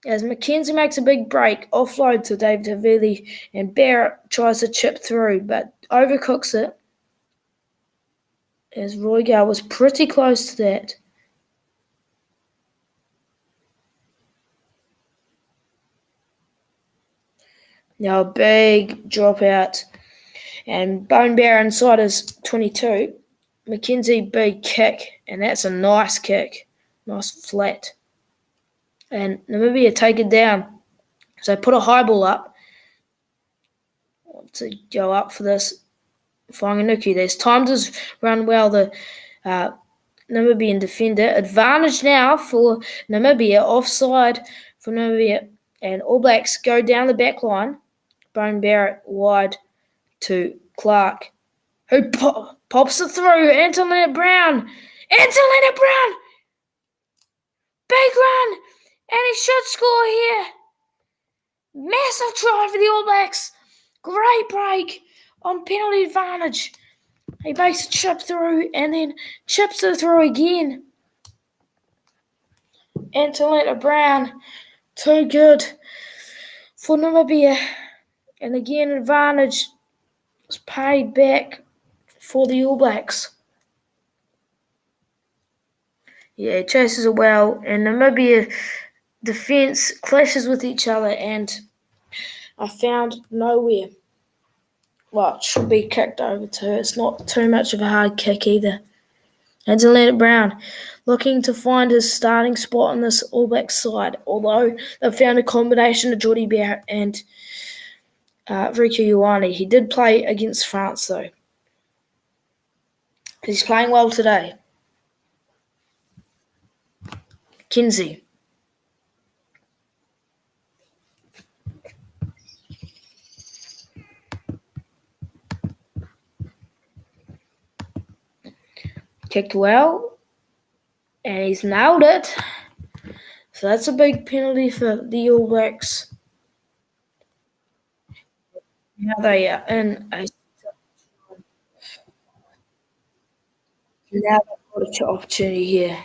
as McKenzie makes a big break, offload to David Havili, and Barrett tries to chip through, but overcooks it, as Roygar was pretty close to that. Now a big dropout, and Bone Bear inside his 22. McKenzie, big kick, and that's a nice kick. Nice flat. And Namibia take it down. So put a high ball up to go up for this Whanganuku. There's timed his run well, the Namibian defender. Advantage now for Namibia, offside for Namibia. And All Blacks go down the back line. Bone Barrett wide to Clark, who pops it through. Anton Lienert-Brown. Anton Lienert-Brown! Big run! And he should score here. Massive try for the All Blacks. Great break on penalty advantage. He makes a chip through and then chips it through again. Anton Lienert-Brown, too good for Namibia. And again, advantage was paid back for the All Blacks. Yeah, chases it well, and Namibia defence clashes with each other, and I found nowhere. Well, it should be kicked over to her. It's not too much of a hard kick either. Anton Lienert-Brown looking to find his starting spot on this All Blacks side, although they've found a combination of Jordie Barrett and Riku Ioane. He did play against France, though. He's playing well today. Kinsey. Kicked well, and he's nailed it. So that's a big penalty for the All Blacks. Now they are in a... Now they've got an opportunity here.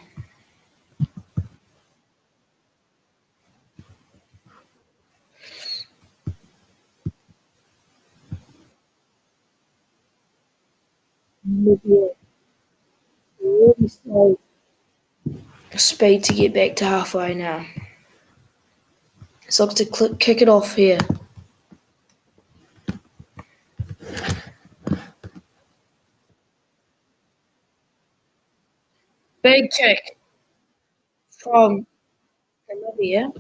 Really slow speed to get back to halfway now. So to kick it off here. Big kick from Namibia.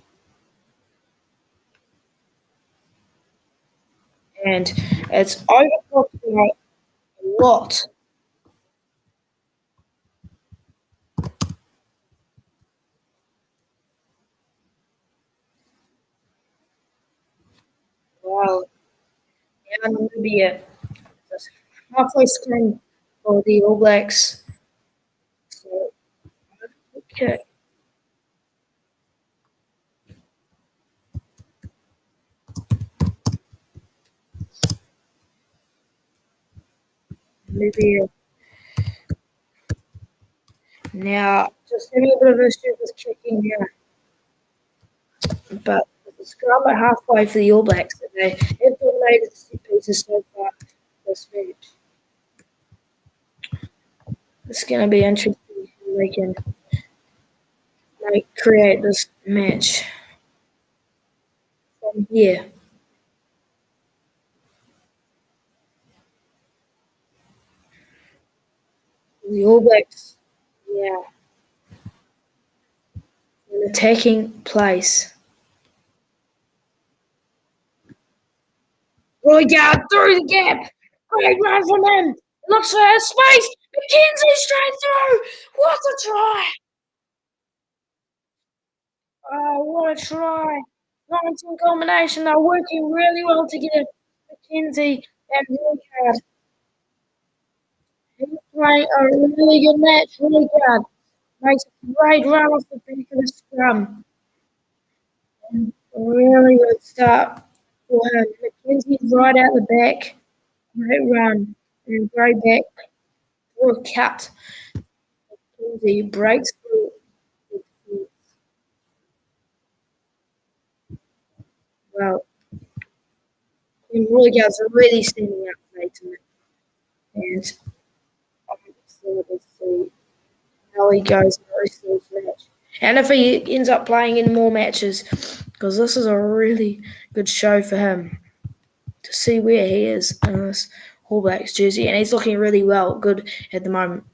And it's overcooked a lot. Wow. Now Namibia halfway screen for the All Blacks. So, okay. Maybe now just having a bit of issue with kicking here, but the scrum at halfway for the All Blacks, and they have dominated the set pieces so far this match. It's going to be interesting how they can create this match from here. The All Blacks, yeah, an attacking place. Roy Gard through the gap. Great run from him. Looks for his space. McKenzie straight through. What a try. Oh, what a try. Lawrence in combination. They're working really well together. McKenzie and Roy Gard. He's playing a really good match. Roy Gard makes a great run off the back of the scrum. And a really good start for him. McKenzie's right out the back. Great run. And great back for a cut. McKenzie breaks through. Well, and Roy Gard's really standing out today to me. And I'm excited to see how he goes in the rest of this match. And if he ends up playing in more matches, because this is a really good show for him to see where he is in this All Blacks jersey. And he's looking really good at the moment.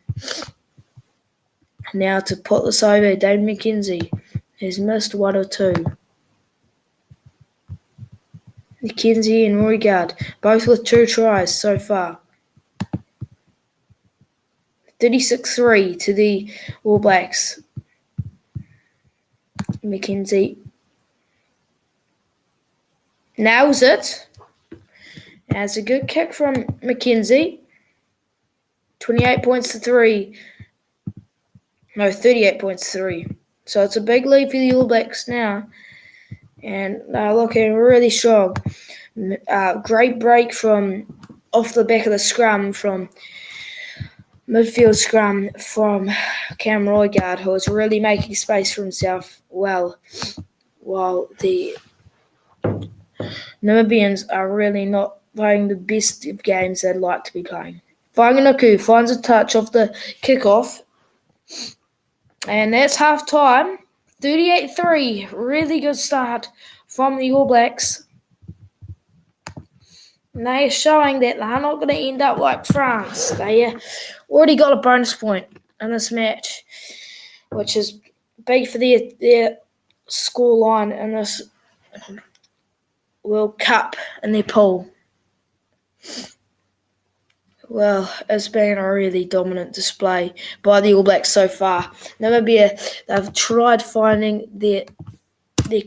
Now to put this over, Dave McKenzie has missed one or two. McKenzie and Roy Gard, both with 2 tries so far. 36-3 to the All Blacks. McKenzie nails it. That's a good kick from McKenzie. 28 points to 3. No, 38 points to 3. So it's a big lead for the All Blacks now. And they're looking really strong. Great break from off the back of the scrum from midfield scrum from Cam Roy Gard, who is really making space for himself well, while the Namibians are really not playing the best of games they'd like to be playing. Whanganuku finds a touch off the kickoff, and that's half time. 38-3, really good start from the All Blacks. And they are showing that they're not going to end up like France. They already got a bonus point in this match, which is big for their scoreline in this World Cup in their pool. Well, it's been a really dominant display by the All Blacks so far. Namibia, they've tried finding their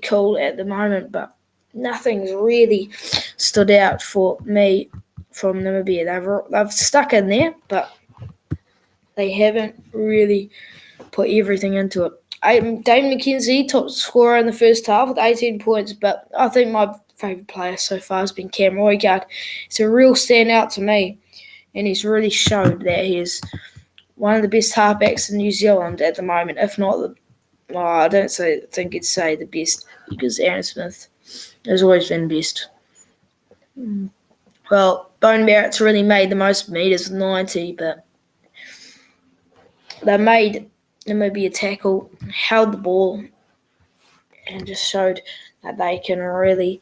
cool at the moment, but nothing's really stood out for me from Namibia. They've stuck in there, but they haven't really put everything into it. Dave McKenzie, top scorer in the first half with 18 points, but I think my favourite player so far has been Cam Roy Gard. It's a real standout to me, and he's really shown that he is one of the best halfbacks in New Zealand at the moment, if not the I think I'd say the best, because Aaron Smith has always been best. Well, Bone Barrett's really made the most meters with 90, but they made Namibia tackle, held the ball, and just showed that they can really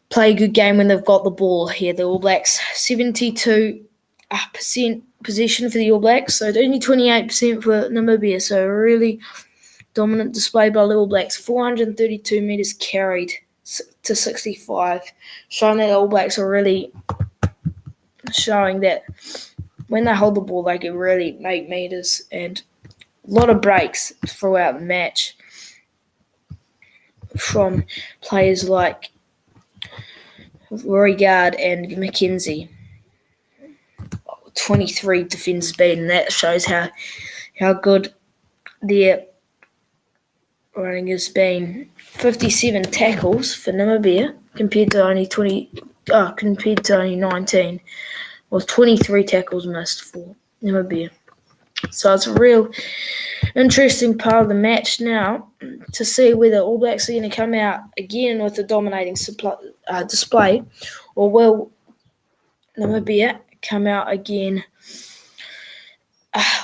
play a good game when they've got the ball here. The All Blacks, 72% possession for the All Blacks, so only 28% for Namibia. So a really dominant display by the All Blacks. 432 metres carried to 65, showing that the All Blacks are really showing that when they hold the ball, they can really make metres, and a lot of breaks throughout the match from players like Roy Gard and McKenzie. 23 defenders beat, and that shows how good their running has been. 57 tackles for Namibia compared to only 19, with 23 tackles missed for Namibia. So it's a real interesting part of the match now to see whether All Blacks are going to come out again with a dominating display, or will Namibia come out again?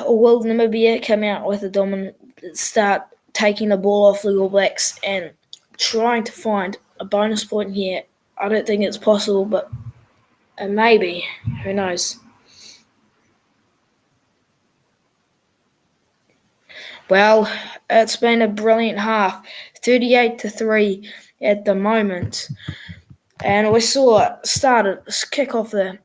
Or will Namibia come out with a dominant start, taking the ball off the All Blacks and trying to find a bonus point here? I don't think it's possible, but maybe. Who knows? Well, it's been a brilliant half, 38-3 at the moment. And we saw kick off the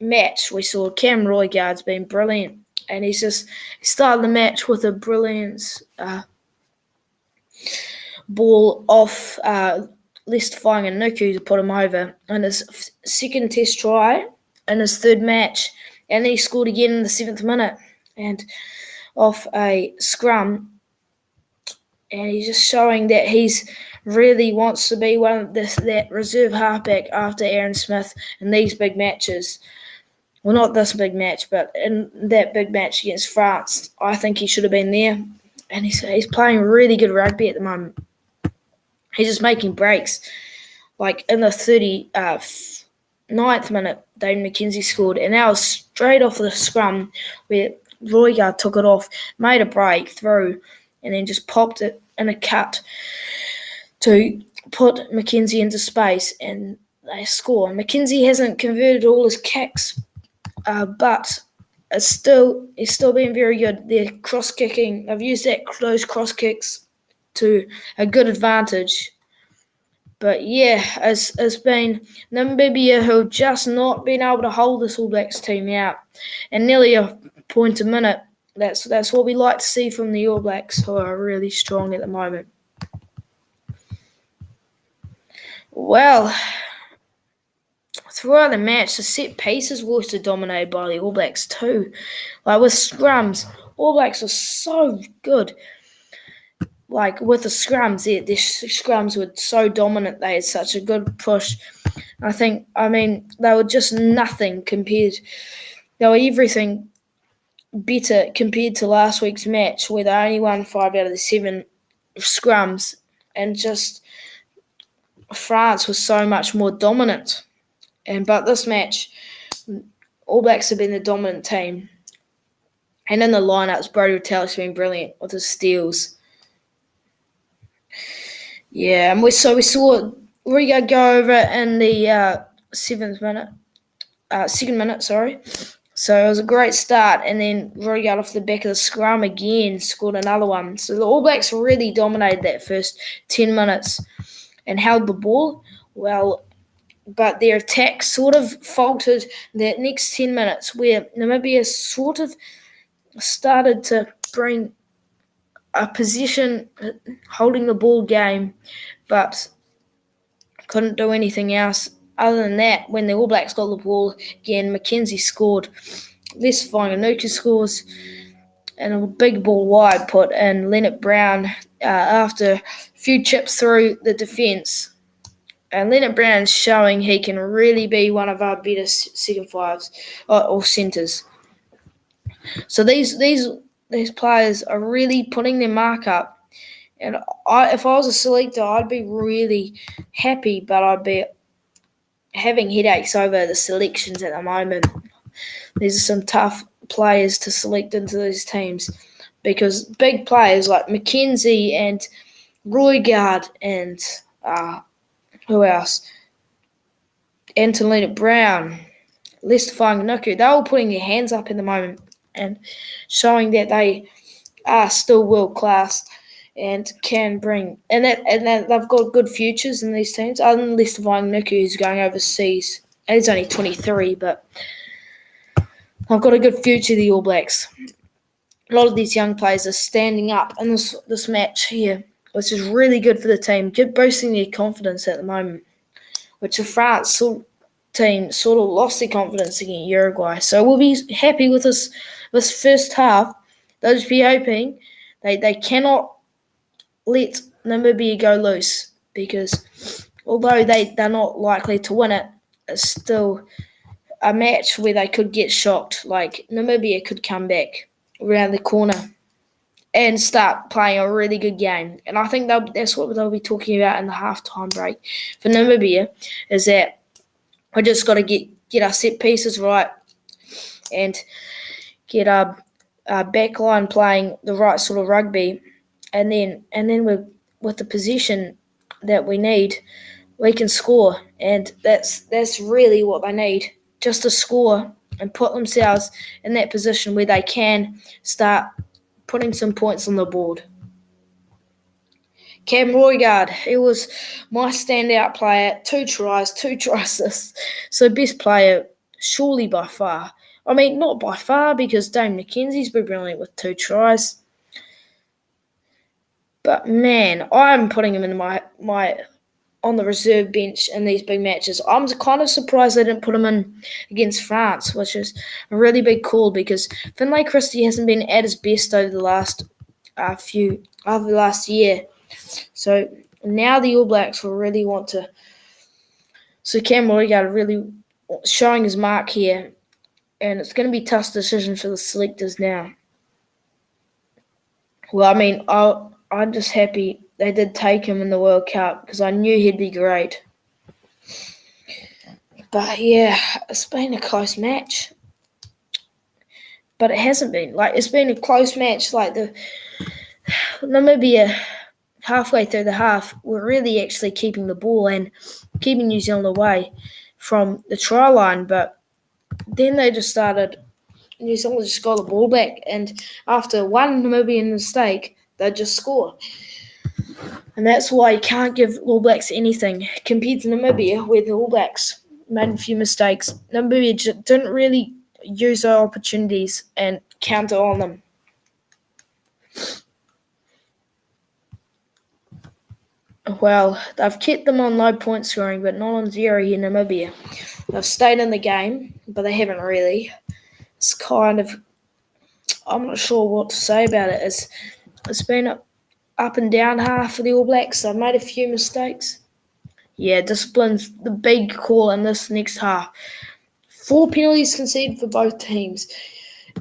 match. We saw Cam Roygaard's been brilliant, and he started the match with a brilliant ball off Lester Fainga'anuku to put him over in his second test try in his third match, and then he scored again in the 7th minute and off a scrum. And he's just showing that he's really wants to be that reserve halfback after Aaron Smith in these big matches. Well, not this big match, but in that big match against France, I think he should have been there. And he's playing really good rugby at the moment. He's just making breaks. Like in the 39th minute, David McKenzie scored, and that was straight off the scrum where Roygaard took it off, made a break through, and then just popped it in a cut to put McKenzie into space, and they score. McKenzie hasn't converted all his kicks, but he's still been very good. They're cross-kicking. They've used those cross-kicks to a good advantage. But yeah, it's been Namibia who have just not been able to hold this All Blacks team out, and nearly a point a minute. That's what we like to see from the All Blacks, who are really strong at the moment. Well, throughout the match, the set pieces were also dominated by the All Blacks too. Like with scrums, All Blacks were so good. Like with the scrums, their scrums were so dominant. They had such a good push. They were just nothing compared. They were everything better compared to last week's match, where they only won 5 out of the 7 scrums, and just France was so much more dominant. But this match, All Blacks have been the dominant team. And in the lineups, Brodie Retallick's been brilliant with his steals. Yeah, and we saw Riga go over in the 2nd minute, sorry. So it was a great start, and then Rory got off the back of the scrum again, scored another one. So the All Blacks really dominated that first 10 minutes and held the ball well, but their attack sort of faltered that next 10 minutes, where Namibia sort of started to bring a possession, holding the ball game, but couldn't do anything else. Other than that, when the All Blacks got the ball again, McKenzie scored. Lester Fainga'anuku scores, and a big ball wide put in Leonard Brown after a few chips through the defence. And Leonard Brown's showing he can really be one of our better second fives or centres. So these players are really putting their mark up. And if I was a selector, I'd be really happy, but I'd be having headaches over the selections at the moment. These are some tough players to select into these teams, because big players like McKenzie and Roygaard and who else? Anton Brown, Lester Fainga'anuku, they're all putting their hands up at the moment and showing that they are still world class and can bring and that they've got good futures in these teams. Other than Lester Fainga'anuku, who's going overseas, and he's only 23, but I've got a good future, the All Blacks. A lot of these young players are standing up in this match here, which is really good for the team, boosting their confidence at the moment, which if France team sort of lost their confidence against Uruguay. So we'll be happy with this first half. They'll just be hoping they cannot let Namibia go loose, because although they're not likely to win it, it's still a match where they could get shocked. Like, Namibia could come back around the corner and start playing a really good game. And I think that's what they'll be talking about in the halftime break for Namibia, is that we just got to get our set pieces right and get our back line playing the right sort of rugby, and then with the possession that we need, we can score. And that's really what they need, just to score and put themselves in that position where they can start putting some points on the board. Cam Roigard, he was my standout player. 2 tries, 2 try assists. So best player, surely by far. I mean, not by far, because Dame McKenzie's been brilliant with 2 tries. But man, I'm putting him in my on the reserve bench in these big matches. I'm kind of surprised they didn't put him in against France, which is a really big call, because Finlay Christie hasn't been at his best over the last year. So now the All Blacks will really want to. So Cam Roigard really showing his mark here, and it's going to be a tough decision for the selectors now. Well, I mean, I'm just happy they did take him in the World Cup, because I knew he'd be great. But yeah, it's been a close match. But it hasn't been. Like, it's been a close match. Like, the Namibia, halfway through the half, were really actually keeping the ball and keeping New Zealand away from the try line. But then they just started, New Zealand just got the ball back, and after one Namibian mistake, they just score. And that's why you can't give All Blacks anything compared to Namibia, where the All Blacks made a few mistakes. Namibia didn't really use their opportunities and counter on them. Well, they've kept them on low point scoring, but not on 0 here in Namibia. They've stayed in the game, but they haven't really. It's kind of, I'm not sure what to say about it. It's been up and down half for the All Blacks. They've made a few mistakes. Yeah, discipline's the big call in this next half. 4 penalties conceded for both teams.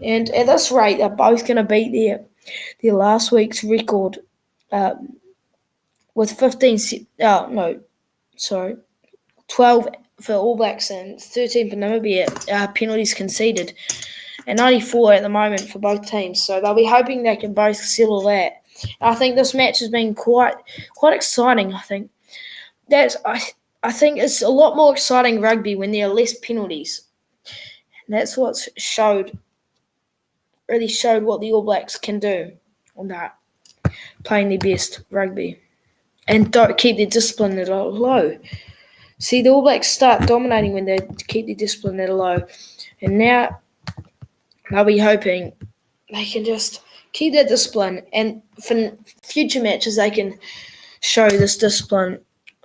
And at this rate, they're both going to beat their last week's record with 12 for All Blacks and 13 for Namibia penalties conceded, and 94 at the moment for both teams. So they'll be hoping they can both settle that. I think this match has been quite exciting. I think it's a lot more exciting rugby when there are less penalties. And that's what's really showed what the All Blacks can do on that, playing their best rugby. And don't keep their discipline at a low. See, the All Blacks start dominating when they keep their discipline at a low. And now they'll be hoping they can just keep that discipline. And for future matches, they can show this discipline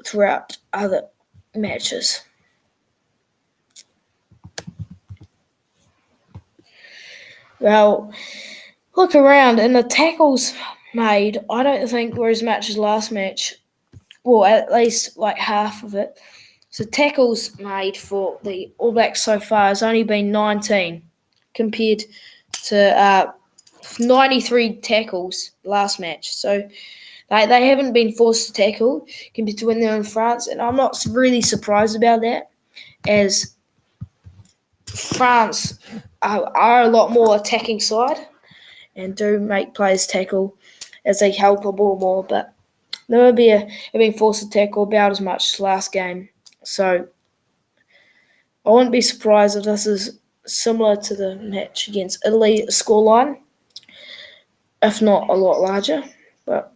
throughout other matches. Well, look around, and the tackles made, I don't think were as much as last match. Well, at least like half of it. So tackles made for the All Blacks so far has only been 19 compared to 93 tackles last match. So they haven't been forced to tackle compared to when they're in France. And I'm not really surprised about that, as France are a lot more attacking side and do make players tackle as they hold the ball more. But Namibia have been forced to tackle about as much as last game. So I wouldn't be surprised if this is similar to the match against Italy scoreline, if not a lot larger. But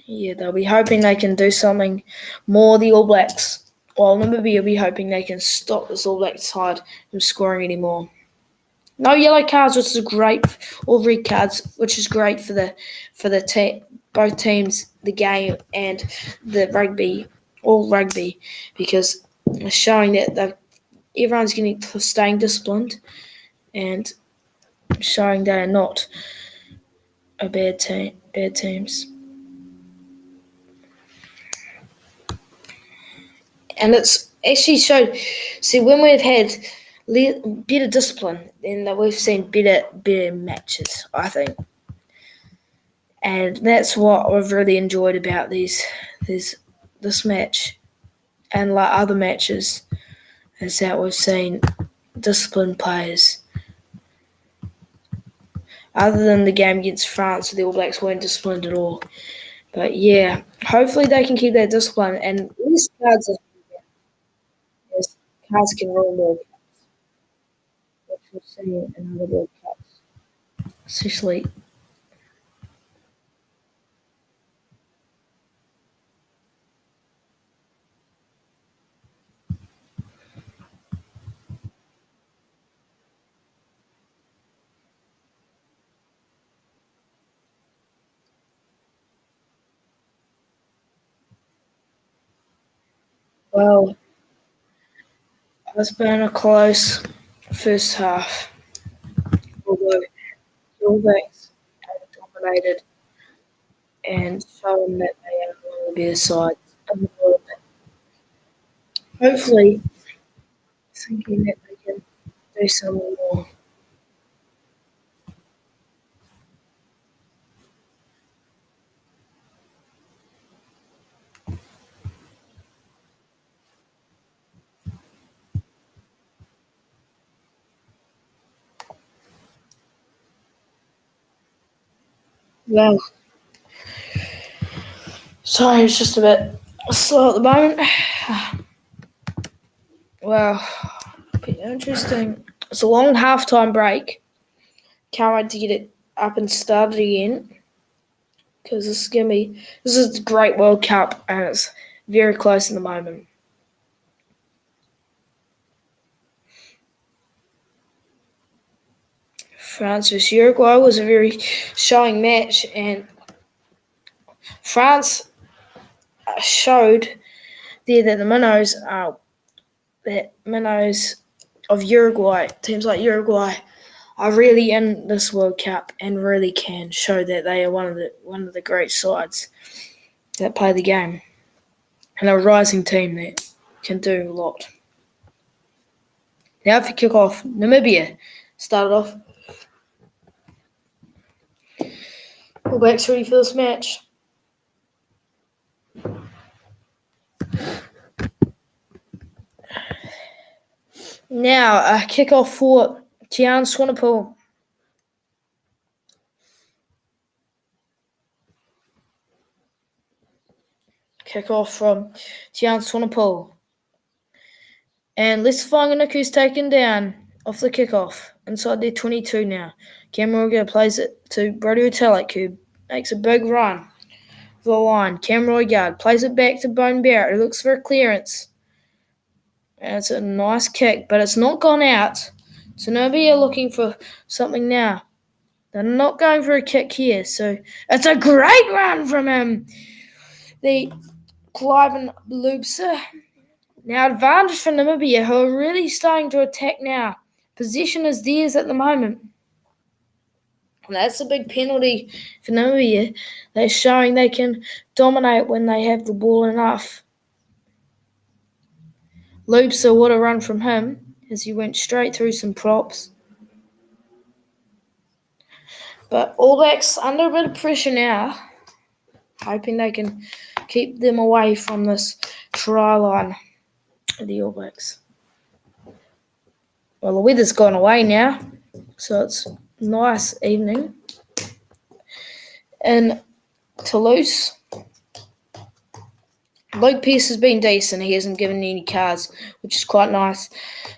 yeah, they'll be hoping they can do something more, the All Blacks. While Namibia will be hoping they can stop this All Black side from scoring anymore. No yellow cards, which is great, or red cards, which is great for both teams, the game and the rugby, all rugby, because showing that everyone's staying disciplined and showing they are not a bad teams. And it's actually showed. See, when we've had better discipline, then we've seen better matches, I think. And that's what I've really enjoyed about this match and like other matches, is that we've seen disciplined players. Other than the game against France, the All Blacks weren't disciplined at all. But yeah, hopefully they can keep that discipline, and these cards can roll more cups, which we'll see in other World Cups, especially. Well, it's been a close first half, although the All Blacks have dominated and shown that they are one of the better sides in the world. Hopefully, thinking that they can do something more. Well, sorry, it's just a bit slow at the moment. Well, pretty interesting. It's a long halftime break. Can't wait to get it up and started again, because this is a great World Cup and it's very close in the moment. France vs Uruguay was a very showing match, and France showed there that the minnows of Uruguay, teams like Uruguay, are really in this World Cup and really can show that they are one of the great sides that play the game, and a rising team that can do a lot. Now for kick-off, Namibia started off. All Blacks ready for this match. Now a kick-off for Tian Swanepoel. Kick-off from Tian Swanepoel. And Les Whanganiku's taken down off the kick-off inside their 22 now. Cameron plays it to Brody Retallick, who makes a big run for the line. Cam Roigard plays it back to Bone Barrett, who looks for a clearance. And it's a nice kick, but it's not gone out. So Namibia looking for something now. They're not going for a kick here, so it's a great run from him. The Cliven Loopser. Now advantage for Namibia, who are really starting to attack now. Possession is theirs at the moment. And that's a big penalty for Namibia. They're showing they can dominate when they have the ball enough. Loopser, what a run from him, as he went straight through some props. But All Blacks under a bit of pressure now, hoping they can keep them away from this try line of the All Blacks. Well, the weather's gone away now, so it's a nice evening in Toulouse. Luke Pearce has been decent. He hasn't given any cards, which is quite nice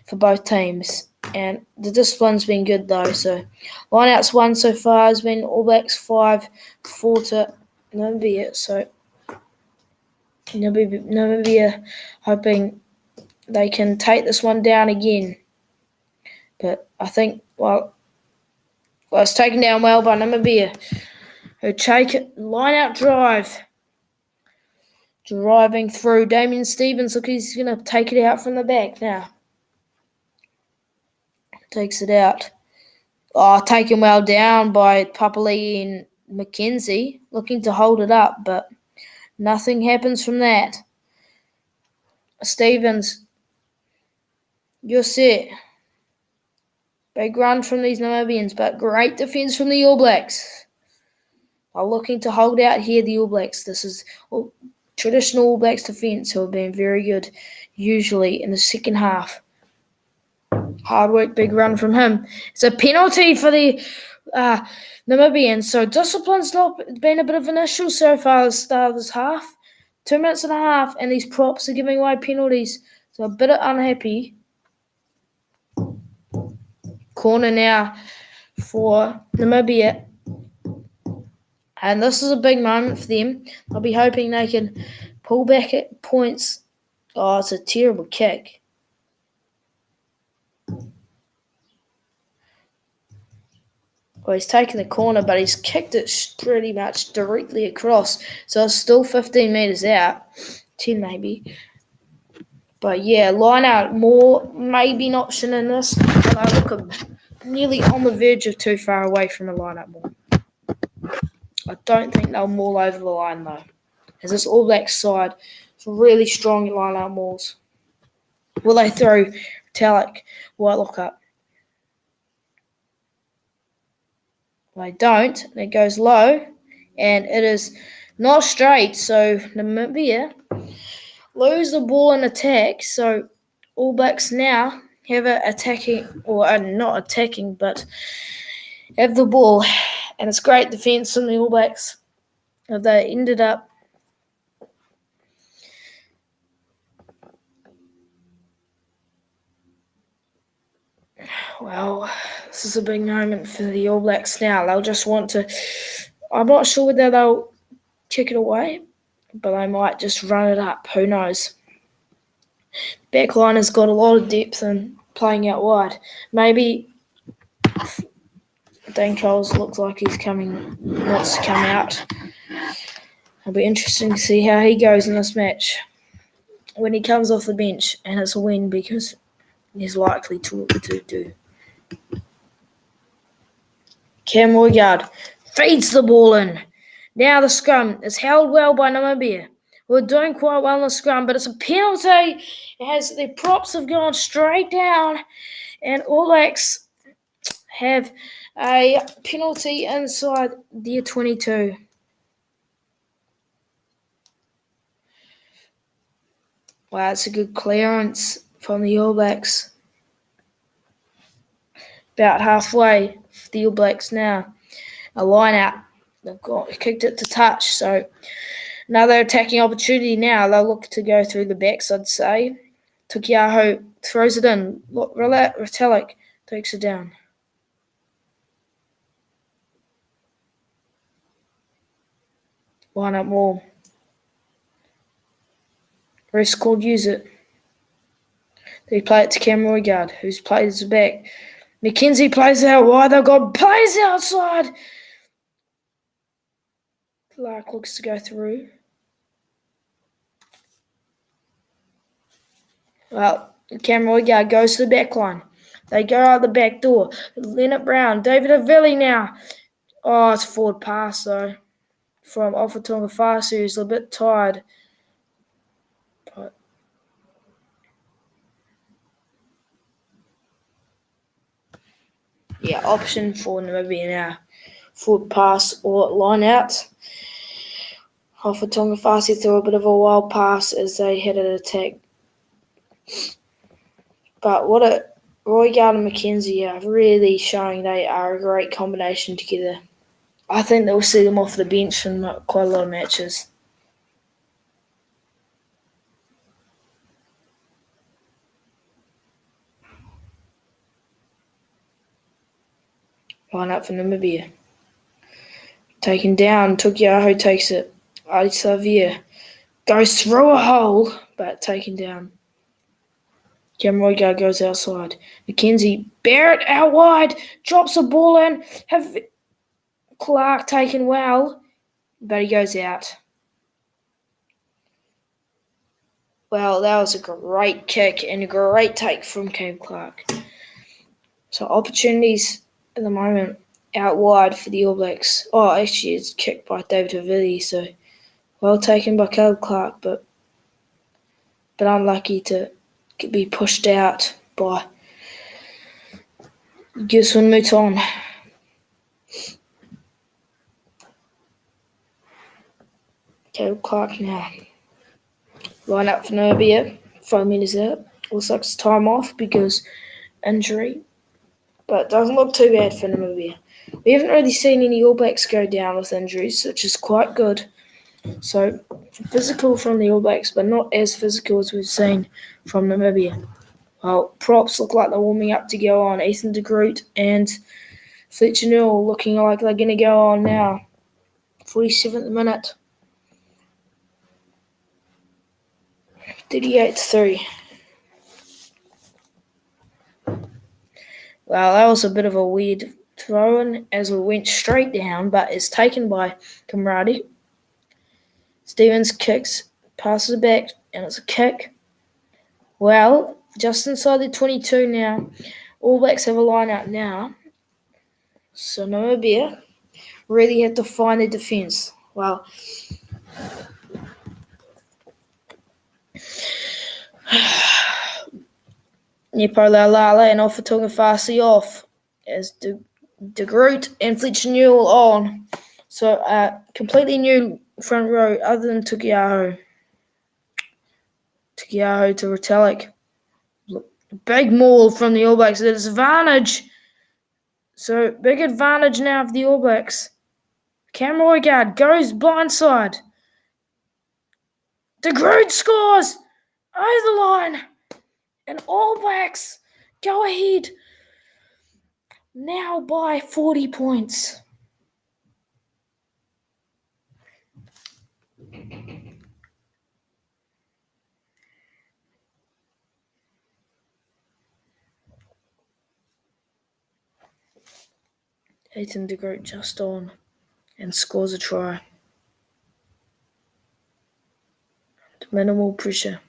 for both teams. And the discipline's been good, though. So lineouts won so far has been All Blacks 5-4 to Namibia. So Namibia hoping they can take this one down again. But I think, well it's taken down well by Namibia, who take it, line-out drive. Driving through. Damien Stevens, look, he's going to take it out from the back now. Takes it out. Taken well down by Papali and McKenzie, looking to hold it up, but nothing happens from that. Stevens, you're set. Big run from these Namibians, but great defence from the All Blacks. Are looking to hold out here, the All Blacks. This is traditional All Blacks defence who have been very good, usually in the second half. Hard work, big run from him. It's a penalty for the Namibians. So discipline's not been a bit of an issue so far at the start of this half. 2 minutes and a half, and these props are giving away penalties. So a bit unhappy. Corner now for Namibia. And this is a big moment for them. I'll be hoping they can pull back at points. It's a terrible kick. Well, he's taken the corner, but he's kicked it pretty much directly across. So it's still 15 metres out. 10 maybe. But yeah, line out more maybe an option in this. But I look nearly on the verge of too far away from a line out more. I don't think they'll maul over the line though. As this All Blacks side is really strong at line out mauls. Will they throw Metallic Whitelock up? They don't. It goes low, and it is not straight. So Namibia lose the ball in attack. So All Blacks now have attacking, or not attacking, but have the ball, and it's great defence from the All Blacks. They ended up this is a big moment for the All Blacks now. They'll just want to... I'm not sure whether they'll kick it away, but they might just run it up. Who knows? Backline has got a lot of depth and playing out wide. Maybe Dan Coles looks like wants to come out. It'll be interesting to see how he goes in this match when he comes off the bench, and it's a win because he's likely to do. Cam Roigard feeds the ball in. Now the scrum is held well by Namibia. We're doing quite well in the scrum, but it's a penalty as the props have gone straight down, and All Blacks have a penalty inside their 22. Wow, it's a good clearance from the All Blacks. About halfway for the All Blacks now. A line out. They've kicked it to touch, so another attacking opportunity now. They'll look to go through the backs, I'd say. Tukiaho throws it in. Retallick takes it down. Line up more. Rest called use it. They play it to Cam Roigard, who's played his back. McKenzie plays out wide. They've got players outside. Clark looks to go through. Well, Cam Roigard goes to the back line. They go out the back door. Leonard Brown, David Avilli now. It's a forward pass, though, from Ofatonga Fasi, who's a bit tired. But yeah, option for Namibia now. Forward pass or line out. Ofatonga Fasi threw a bit of a wild pass as they had an attack. But Roigard and McKenzie are really showing they are a great combination together. I think they'll see them off the bench in quite a lot of matches. Line up for Namibia. Taken down. Tukiaho takes it. Ali Savia goes through a hole, but taken down. Cam Roigard goes outside. McKenzie, Barrett out wide, drops the ball in. Have Clark taken well, but he goes out. Well, that was a great kick and a great take from Cam Clark. So opportunities at the moment out wide for the All Blacks. Oh, actually, it's kicked by David Havili, so well taken by Caleb Clark, but unlucky to be pushed out by Giswin Mouton. Caleb Clark now. Line up for Namibia. 5 minutes out. Looks like it's time off because injury. But it doesn't look too bad for Namibia. We haven't really seen any All Blacks go down with injuries, which is quite good. So, physical from the All Blacks, but not as physical as we've seen from Namibia. Well, props look like they're warming up to go on. Ethan de Groot and Fletcher Newell looking like they're going to go on now. 47th minute. 38-3. Well, that was a bit of a weird throw-in as we went straight down, but it's taken by Kamradi. Stevens kicks, passes it back, and it's a kick. Well, just inside the 22 now. All Blacks have a line out now. So Namibia really had to find their defence. Well, Nepo Laulala and Ofatunga Farsi off as De Groot and Fletcher Newell on. So completely new front row other than Tukiaho. Tukiaho to Retallick. Big maul from the All Blacks. There's advantage. So big advantage now for the All Blacks. Cam Roigard goes blindside. De Groot scores over the line. And All Blacks go ahead now by 40 points. Ethan de Groot just on and scores a try. Minimal pressure.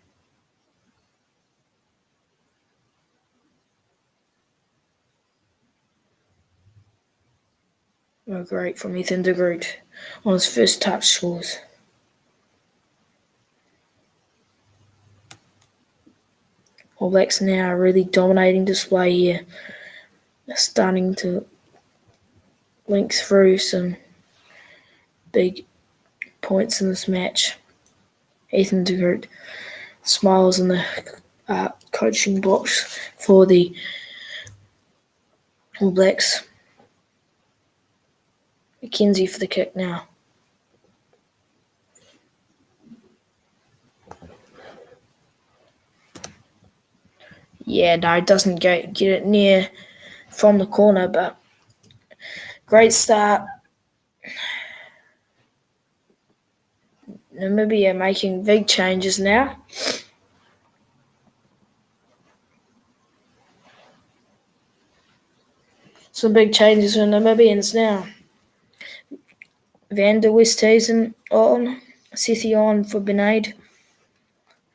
Oh, great from Ethan de Groot on his first touch scores. All Blacks now really dominating display here. They're starting to link through some big points in this match. Ethan de Groot smiles in the coaching box for the All Blacks. McKenzie for the kick now. Yeah, no, it doesn't get it near from the corner, but great start. Namibia making big changes now. Some big changes for Namibians now. Van der Westhuizen on. Sethi on for Benaid.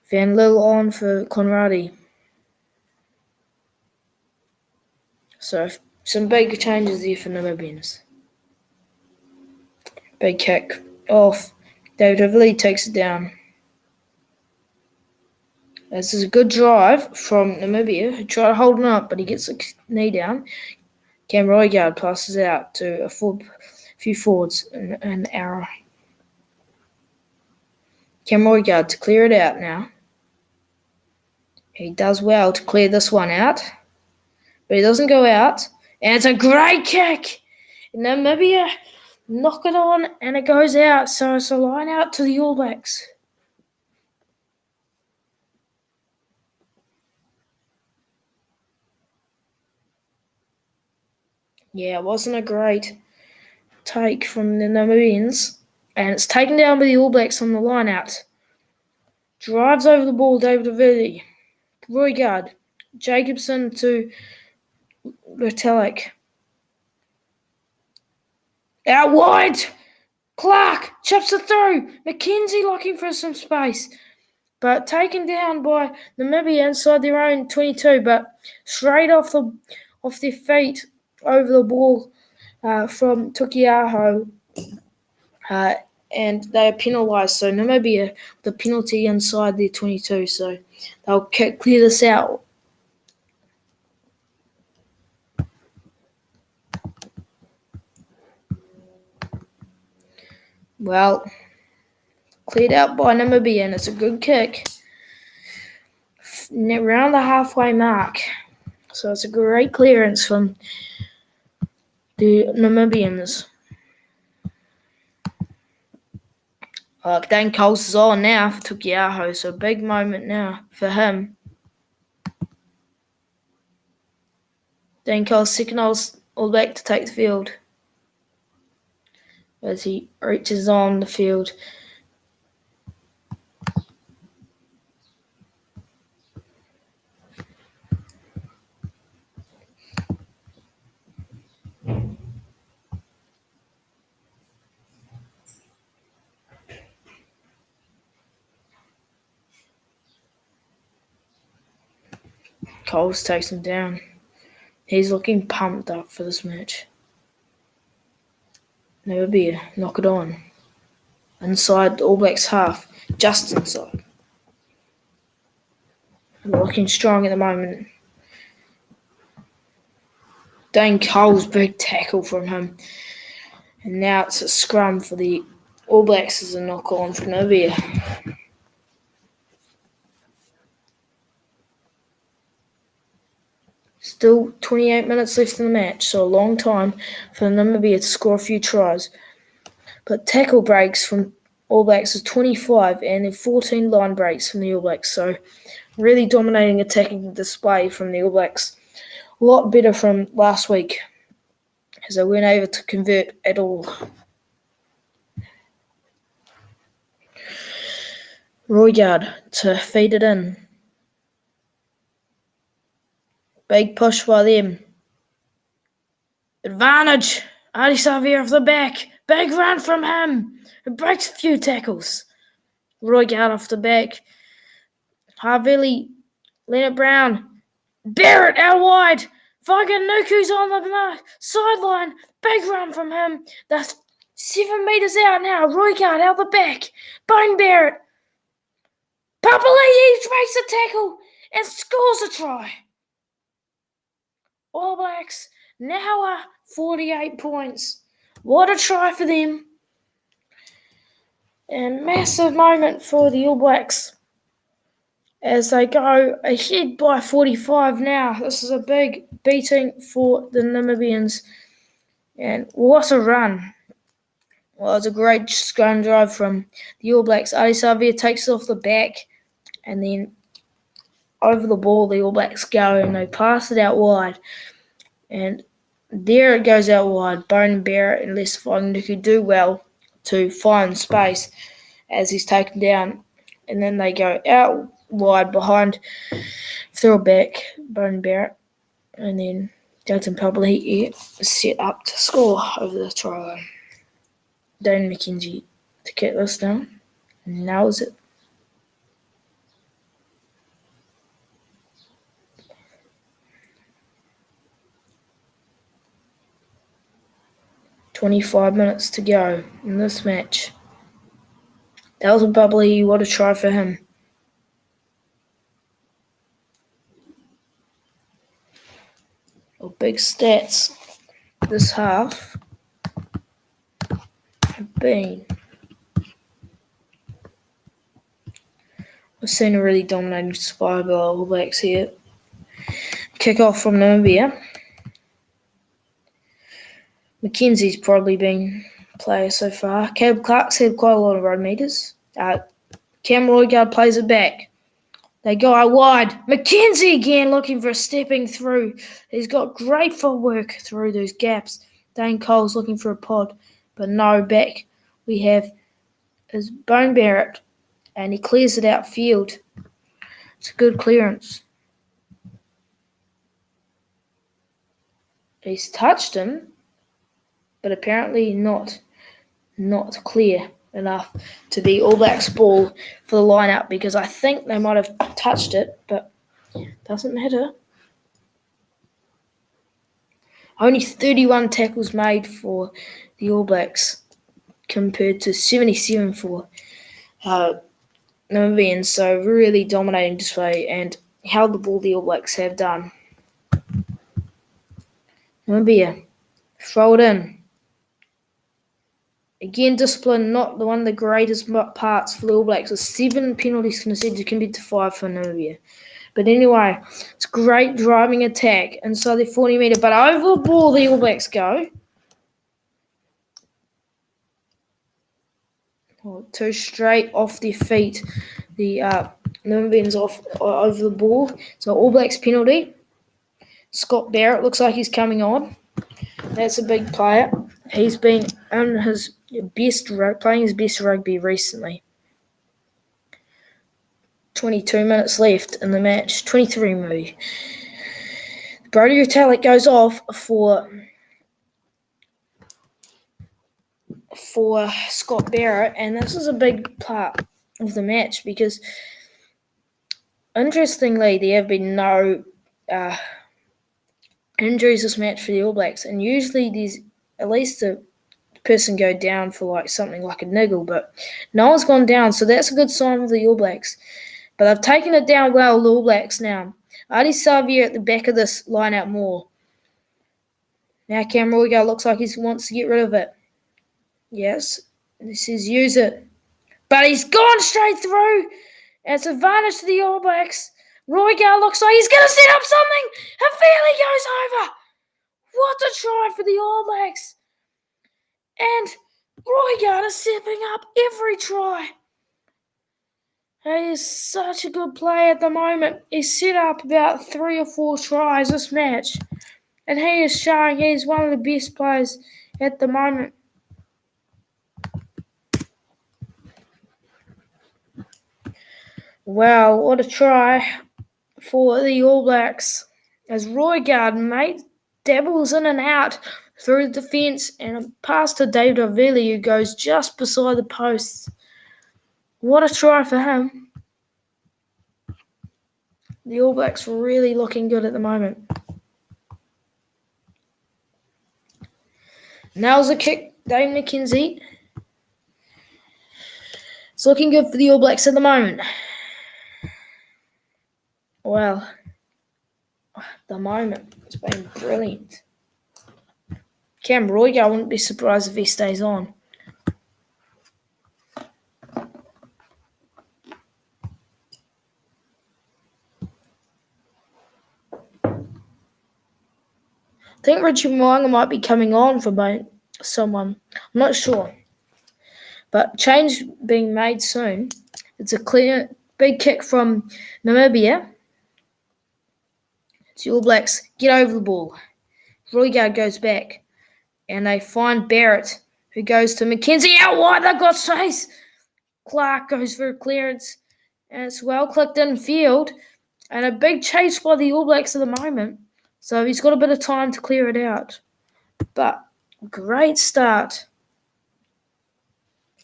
Van Lille on for Conradi. So some big changes there for Namibians. Big kick off. David Havili takes it down. This is a good drive from Namibia, who tried to hold him up, but he gets a knee down. Cam Roigard passes out to a few forwards, an error. Cam Roigard to clear it out now. He does well to clear this one out, but he doesn't go out. And it's a great kick. Namibia knock it on, and it goes out. So it's a line out to the All Blacks. Yeah, it wasn't a great take from the Namibians. And it's taken down by the All Blacks on the line out. Drives over the ball, David Havili. Roigard. Jacobson to Retallick. Out wide. Clark chips it through. McKenzie looking for some space. but taken down by Namibia inside their own 22, but straight off their feet over the ball from Tukiaho, and they are penalised. So Namibia, the penalty inside their 22, so they'll clear this out. Well, cleared out by Namibia, and it's a good kick around the halfway mark. So it's a great clearance from the Namibians. Dane Coles is on now for Tukiaho, so a big moment now for him. Dane Coles second all back to take the field as he reaches on the field. Coles takes him down. He's looking pumped up for this match. Namibia knock it on. Inside the All Blacks half, just inside. Looking strong at the moment. Dane Coles, big tackle from him. And now it's a scrum for the All Blacks as a knock on for Namibia. Still 28 minutes left in the match, so a long time for Namibia to score a few tries. But tackle breaks from All Blacks is 25 and then 14 line breaks from the All Blacks. So really dominating attacking display from the All Blacks. A lot better from last week as they weren't able to convert at all. Roygaard to feed it in. Big push by them. Advantage. Adi Xavier off the back. Big run from him. It breaks a few tackles. Roygaard off the back. Havili. Leonard Brown. Barrett out wide. Whakanuku's on the sideline. Big run from him. That's 7 metres out now. Roygaard out the back. Bone Barrett. Papali'i breaks a tackle and scores a try. All Blacks now are 48 points. What a try for them. And massive moment for the All Blacks as they go ahead by 45 now. This is a big beating for the Namibians. And what a run. Well, it was a great scrum drive from the All Blacks. Adi Xavier takes it off the back and then over the ball the All Blacks go and they pass it out wide. And there it goes out wide. Bone Barrett and Lester Whakanuku do well to find space as he's taken down. And then they go out wide behind, throw it back, Bone Barrett. And then Dalton Papali'i is set up to score over the try line. Dane McKenzie to kick this down. And nails it. "25 minutes to go in this match." Dalton Papali'i, what a try for him. Well, big stats this half have been. We've seen a really dominating display by All Blacks here. Kick off from Namibia. McKenzie's probably been player so far. Caleb Clark's had quite a lot of road meters. Cam Roygaard plays it back. They go out wide. McKenzie again looking for a stepping through. He's got great footwork through those gaps. Dane Coles looking for a pod. But no, back we have is Bone Barrett. And he clears it out field. It's a good clearance. He's touched him, but apparently not clear. enough to be All Blacks ball for the line-out, because I think they might have touched it, but doesn't matter. Only 31 tackles made for the All Blacks compared to 77 for Namibians, so really dominating display and held the ball the All Blacks have done. Namibia, throw it in. Again, discipline, not one of the greatest parts for the All Blacks, with 7 penalties conceded compared to 5 for Namibia. But anyway, it's great driving attack inside the 40-metre, but over the ball the All Blacks go. Two straight off their feet. The Namibians off over the ball. So All Blacks penalty. Scott Barrett looks like he's coming on. That's a big player. He's been on his playing his best rugby recently. 22 minutes left in the match. 23 maybe. Brodie Retallick goes off for Scott Barrett, and this is a big part of the match because, interestingly, there have been no injuries this match for the All Blacks, and usually there's at least a person go down for something like a niggle, but no one's gone down, so that's a good sign for the All Blacks. But they've taken it down well, the All Blacks now. Adi Savia at the back of this line-out more. Now Cam Roygar looks like he wants to get rid of it. Yes, he says use it. But he's gone straight through. It's advantage to the All Blacks. Roygar looks like he's going to set up something. And Fairley goes over. What a try for the All Blacks. And Roygar is stepping up every try. He is such a good player at the moment. He's set up about 3 or 4 tries this match. And he is showing he's one of the best players at the moment. Wow, what a try for the All Blacks. As Roygar dabbles in and out through the defence and a pass to David Avili, who goes just beside the posts. What a try for him. The All Blacks really looking good at the moment. Now's a kick, Dave McKenzie. It's looking good for the All Blacks at the moment. Well, at the moment, it's been brilliant. Cam Roygar, I wouldn't be surprised if he stays on. I think Richie Mo'unga might be coming on for someone. I'm not sure. But change being made soon. It's a clear, big kick from Namibia. It's the All Blacks get over the ball. Roygar goes back. And they find Barrett, who goes to McKenzie out wide. They've got space. Clark goes for a clearance. And it's well clicked in field. And a big chase by the All Blacks at the moment. So he's got a bit of time to clear it out. But great start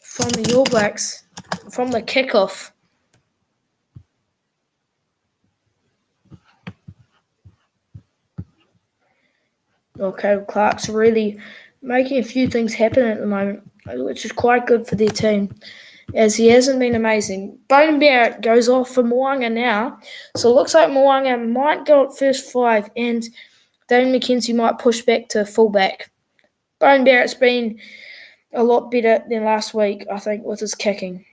from the All Blacks from the kickoff. Okay, Clark's really making a few things happen at the moment, which is quite good for their team, as he hasn't been amazing. Beauden Barrett goes off for Mo'unga now. So it looks like Mo'unga might go at first 5 and Dane McKenzie might push back to fullback. Beauden Barrett's been a lot better than last week, I think, with his kicking.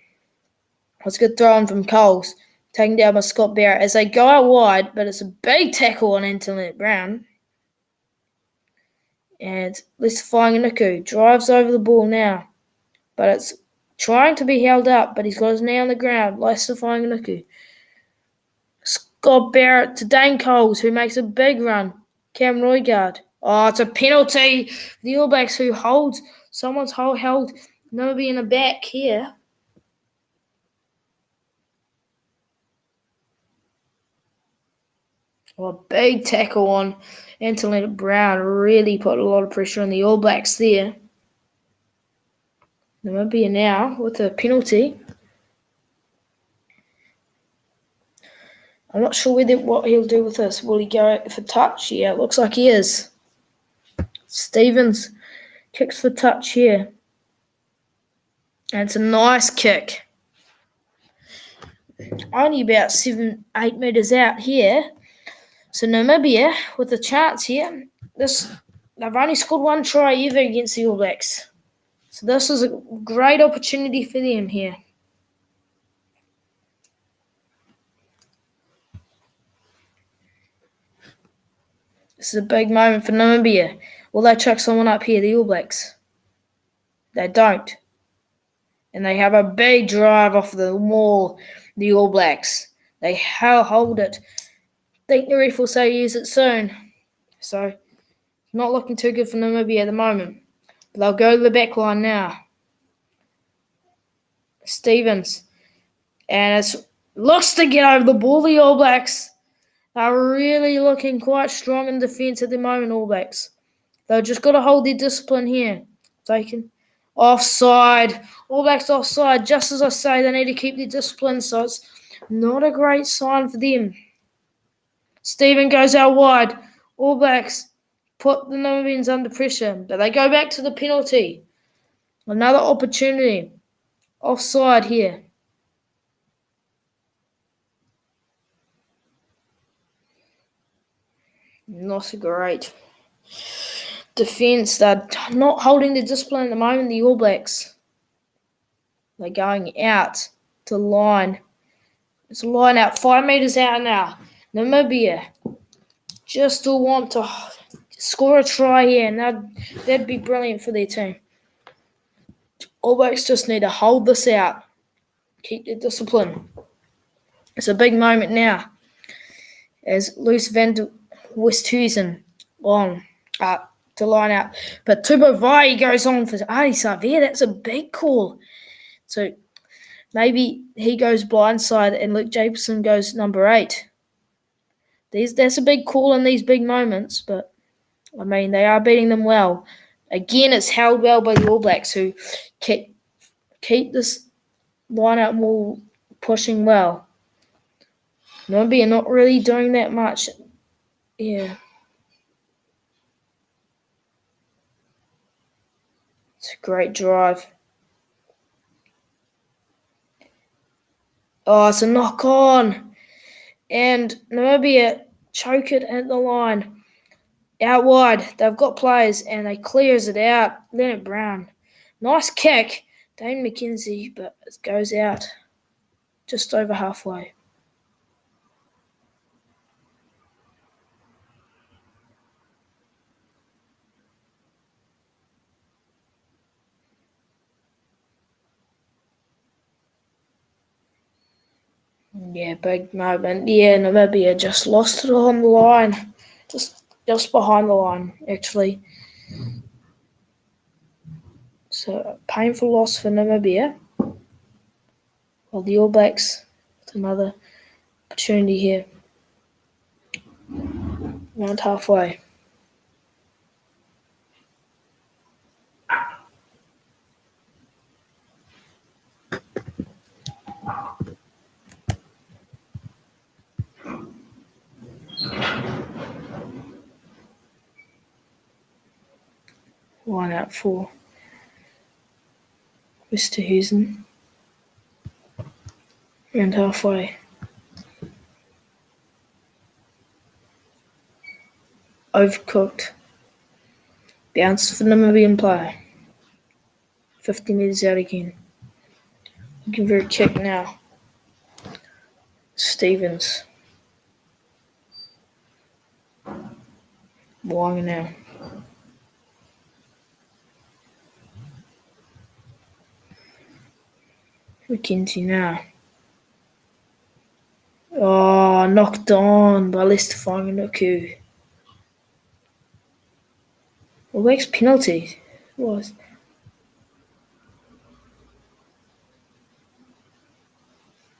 It was a good throw in from Coles, taken down by Scott Barrett as they go out wide, but it's a big tackle on Anthony Brown. And Lester Fainga'anuku drives over the ball now, but it's trying to be held up, but he's got his knee on the ground. Lester Fainga'anuku. Scott Barrett to Dane Coles, who makes a big run. Cam Roygar. Oh, it's a penalty. The All Blacks who holds, someone's held nobody in the back here. Well, a big tackle on Antonetta Brown. Really put a lot of pressure on the All Blacks there. Namibia now with a penalty. I'm not sure what he'll do with this. Will he go for touch? Yeah, it looks like he is. Stevens kicks for touch here. And it's a nice kick. Only about 7-8 metres out here. So Namibia with a chance here. They've only scored one try ever against the All Blacks. So this is a great opportunity for them here. This is a big moment for Namibia. Will they chuck someone up here, the All Blacks? They don't. And they have a big drive off the wall, the All Blacks. They hold it. I think the ref will say use it soon. So, not looking too good for Namibia at the moment. But they'll go to the back line now. Stevens. And it looks to get over the ball, the All Blacks. They're really looking quite strong in defence at the moment, All Blacks. They've just got to hold their discipline here. Taken. Offside. All Blacks offside. Just as I say, they need to keep their discipline, so it's not a great sign for them. Steven goes out wide. All Blacks put the Namibians under pressure, but they go back to the penalty. Another opportunity. Offside here. Not a great defence. They're not holding the discipline at the moment, the All Blacks. They're going out to line. It's a line out 5 metres out now. Namibia just still want to score a try here, and that'd be brilliant for their team. All Blacks just need to hold this out. Keep their discipline. It's a big moment now as Loose van der Westhuizen on to line out. But Tubo Vai goes on for Adi Savia. That's a big call. So maybe he goes blindside and Luke Jacobson goes number 8. That's a big call in these big moments, but I mean, they are beating them well. Again, it's held well by the All Blacks, who keep this line-out wall pushing well. Namibia not really doing that much. Yeah. It's a great drive. Oh, it's a knock-on. And Namibia choke it at the line. Out wide. They've got players, and they clears it out. Leonard Brown. Nice kick. Dane McKenzie, but it goes out just over halfway. Yeah, big moment. Yeah, Namibia just lost it on the line. Just behind the line, actually. So, a painful loss for Namibia. While the All Blacks with another opportunity here. Around halfway. Line out for Westhuizen. Around halfway. Overcooked. Bounce for Namibian player. 50 metres out again. Looking for a kick now. Stevens. Wong now. McKenzie now. Oh, knocked on by Lester Whanganuku. Well, Black's penalty was.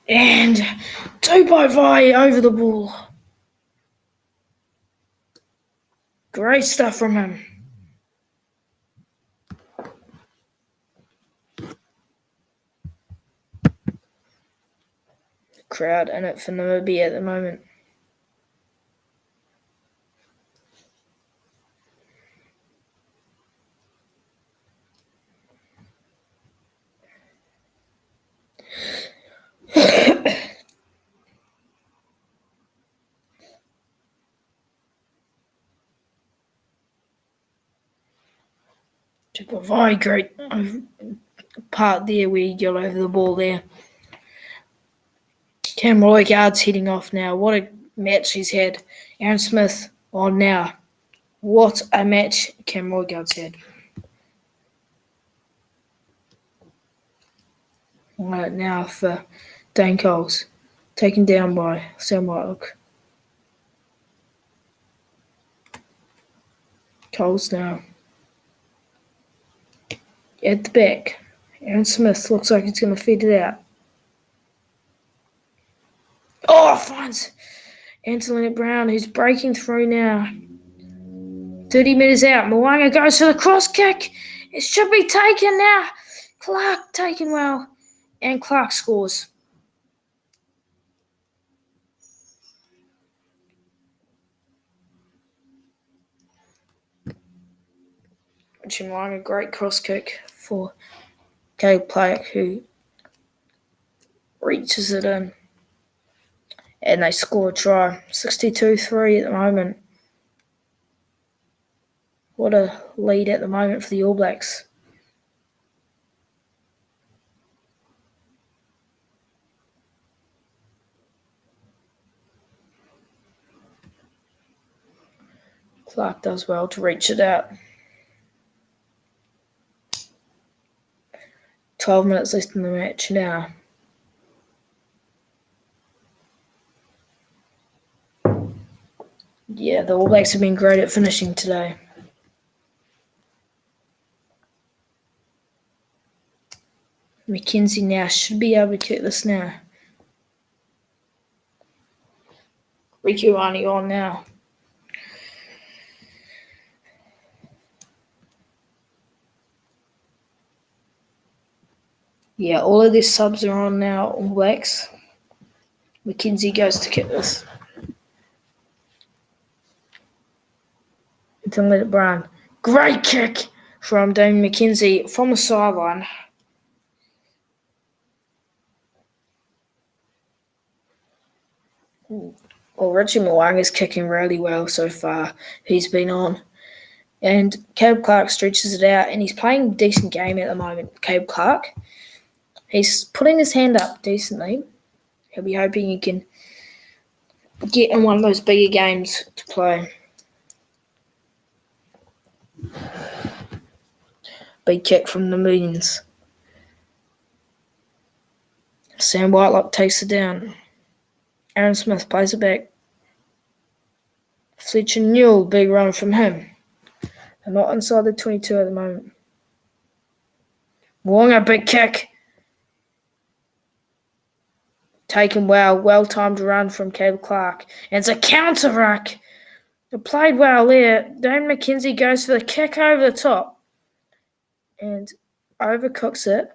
And Tupo Vai over the ball. Great stuff from him. crowd in it for Namibia at the moment. A very great part there where you get over the ball there. Cam Roygaard's heading off now. What a match he's had. Aaron Smith on now. What a match Cam Roygaard's had. Right now for Dane Coles. Taken down by Sam Whitelock. Coles now. At the back. Aaron Smith looks like he's going to feed it out. Oh, finds Angelina Brown, who's breaking through now. 30 metres out. Mo'unga goes for the cross kick. It should be taken now. Clark taken well. And Clark scores. Mo'unga, great cross kick for Caleb Clark, who reaches it in. And they score a try. 62-3 at the moment. What a lead at the moment for the All Blacks. Clark does well to reach it out. 12 minutes left in the match now. Yeah, the All Blacks have been great at finishing today. McKenzie now should be able to kick this now. Rikuani on now. Yeah, all of these subs are on now, All Blacks. McKenzie goes to kick this. It's a Brown. Great kick from Dane McKenzie from the sideline. Well, Richie Mo'unga's kicking really well so far. He's been on. And Caleb Clark stretches it out, and he's playing a decent game at the moment, Caleb Clark. He's putting his hand up decently. He'll be hoping he can get in one of those bigger games to play. Big kick from the Millions. Sam Whitelock takes it down. Aaron Smith plays it back. Fletcher Newell, big run from him. They're not inside the 22 at the moment. Mo'unga, big kick. Taken well timed run from Caleb Clark. And it's a counter ruck. They played well there. Dane McKenzie goes for the kick over the top. And overcooks it.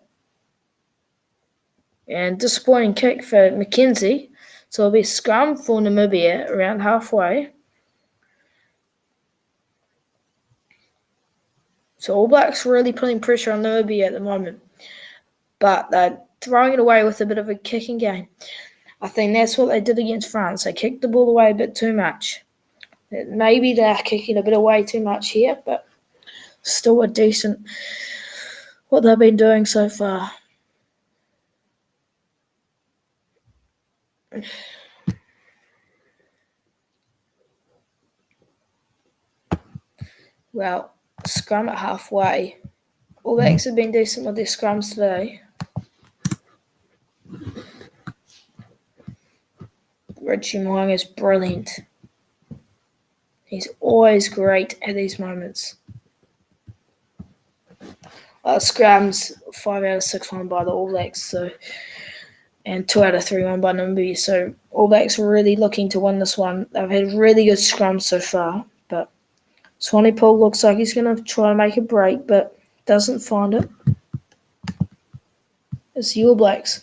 And disappointing kick for McKenzie. So it'll be a scrum for Namibia around halfway. So All Blacks really putting pressure on Namibia at the moment. But they're throwing it away with a bit of a kicking game. I think that's what they did against France. They kicked the ball away a bit too much. Maybe they're kicking a bit away too much here, but still a decent what they've been doing so far. Well, scrum at halfway. All Blacks have been decent with their scrums today. Richie Mo'unga is brilliant. He's always great at these moments. Scrums 5 out of 6 won by the All Blacks, and 2 out of 3 won by Namibia. So All Blacks are really looking to win this one. They've had really good scrums so far, but Swanee Paul looks like he's going to try to make a break, but doesn't find it. It's the All Blacks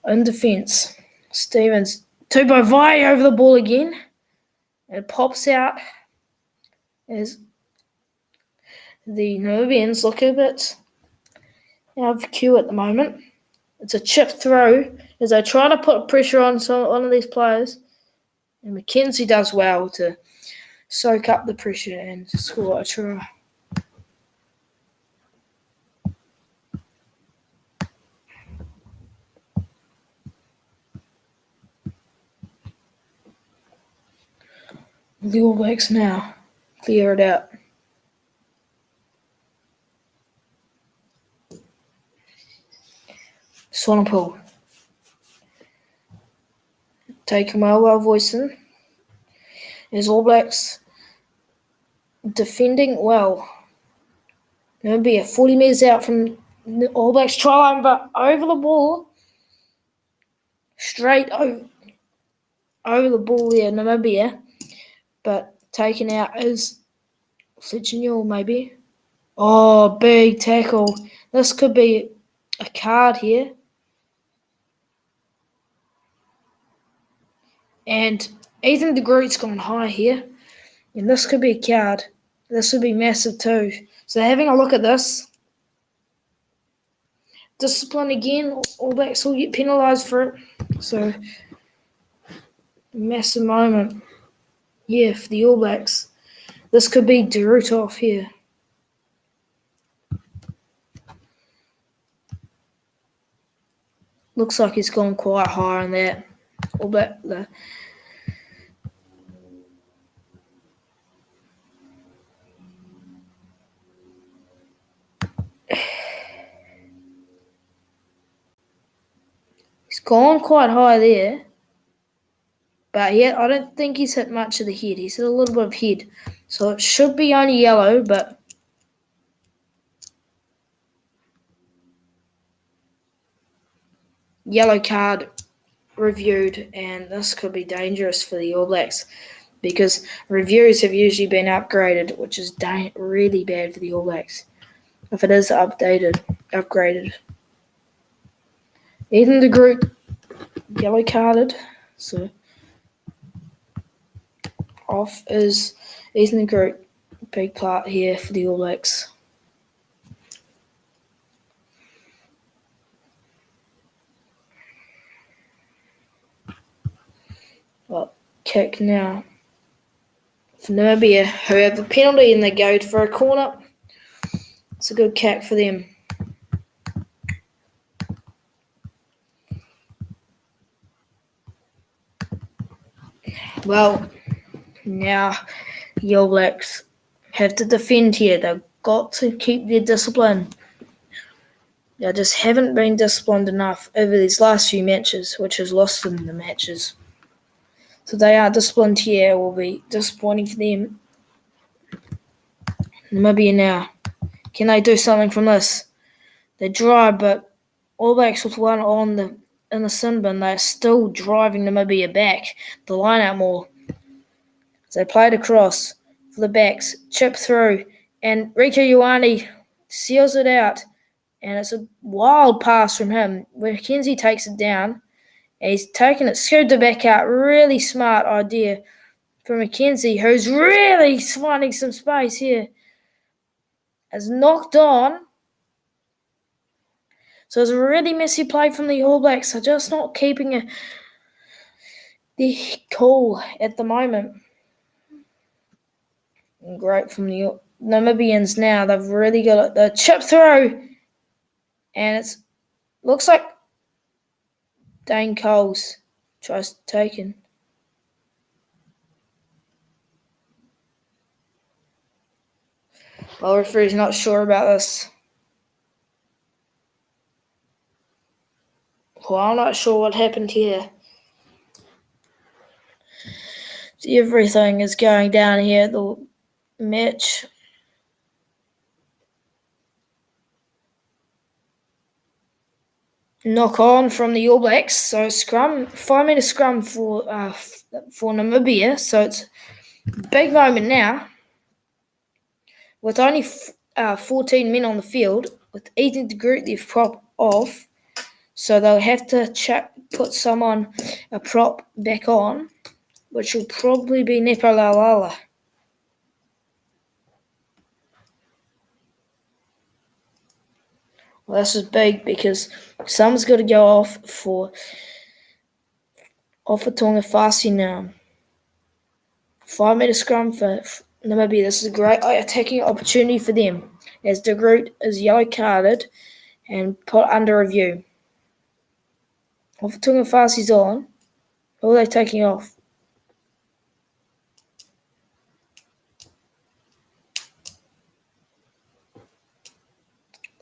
in defence. Stevens, Tupou Vai over the ball again. It pops out as the Namibians look a bit out of cue at the moment. It's a chip throw as they try to put pressure on one of these players. And Mackenzie does well to soak up the pressure and score a try. The All Blacks now clear it out. Swanepoel. Taken well voicing. As All Blacks defending well. Namibia 40 metres out from the All Blacks try line, but over the ball. Straight over the ball there, Namibia. But taken out is Fletcher Newell, maybe. Oh, big tackle. This could be a card here. And Ethan de Groot's gone high here. And this could be a card. This would be massive too. So having a look at this. Discipline again. All Blacks will get penalised for it. So, massive moment. Yeah, for the All Blacks. This could be de Groot off here. Looks like he's gone quite high on that. All Black. He's gone quite high there. But yeah, I don't think he's hit much of the head. He's hit a little bit of head. So it should be only yellow, but yellow card reviewed, and this could be dangerous for the All Blacks because reviews have usually been upgraded, which is really bad for the All Blacks if it is upgraded. Ethan de Groot yellow carded, so off is Ethan de Groot. Big part here for the All Blacks. Well, kick now for Namibia, who have a penalty and they go for a corner. It's a good kick for them. Well, now the All Blacks have to defend here. They've got to keep their discipline. They just haven't been disciplined enough over these last few matches, which has lost them the matches. So they are disciplined here. It will be disappointing for them. Namibia now. Can they do something from this? They drive, but All Blacks with one in the sin bin, they're still driving Namibia back the line out more. So they played across for the backs, chip through, and Rieko Ioane seals it out. And it's a wild pass from him. Mackenzie takes it down. And he's taken it, scooted it back out. Really smart idea from Mackenzie, who's really finding some space here. Has knocked on. So it's a really messy play from the All Blacks. They're just not keeping the cool at the moment. And great from the Namibians now. They've really got it. The chip through. And it looks like Dane Coles tries to take it. Well, the referee's not sure about this. Well, I'm not sure what happened here. Everything is going down here at the match. Knock on from the All Blacks. So scrum, 5 metre scrum for Namibia. So it's a big moment now. With only 14 men on the field, with Ethan de Groot, they've propped off. So they'll have to put a prop back on, which will probably be Nepalalala. Well, this is big because someone's got to go off for Tonga Fasi now. 5 metre scrum for Namibia. This is a great attacking opportunity for them as De Groot is yellow carded and put under review. Tonga Fasi's on. Who are they taking off?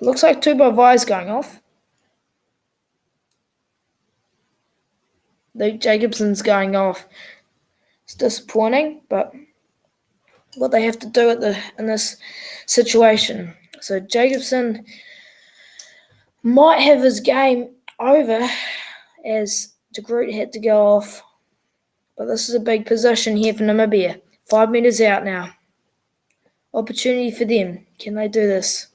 Looks like Tuba Vai's going off. Luke Jacobson's going off. It's disappointing, but what they have to do in this situation. So Jacobson might have his game over as De Groot had to go off. But this is a big position here for Namibia. 5 metres out now. Opportunity for them. Can they do this?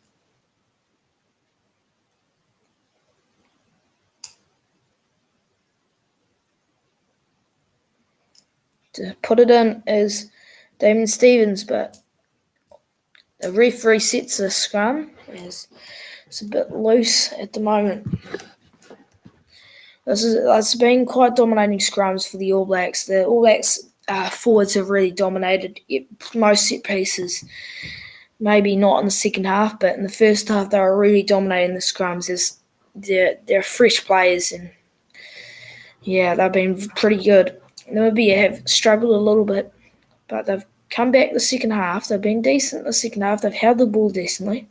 To put it in is Damon Stevens, but the referee sets the scrum as it's a bit loose at the moment. It's been quite dominating scrums for the All Blacks. The All Blacks forwards have really dominated most set pieces. Maybe not in the second half, but in the first half they were really dominating the scrums. They're fresh players, and they've been pretty good. Namibia have struggled a little bit, but they've come back the second half. They've been decent in the second half. They've held the ball decently.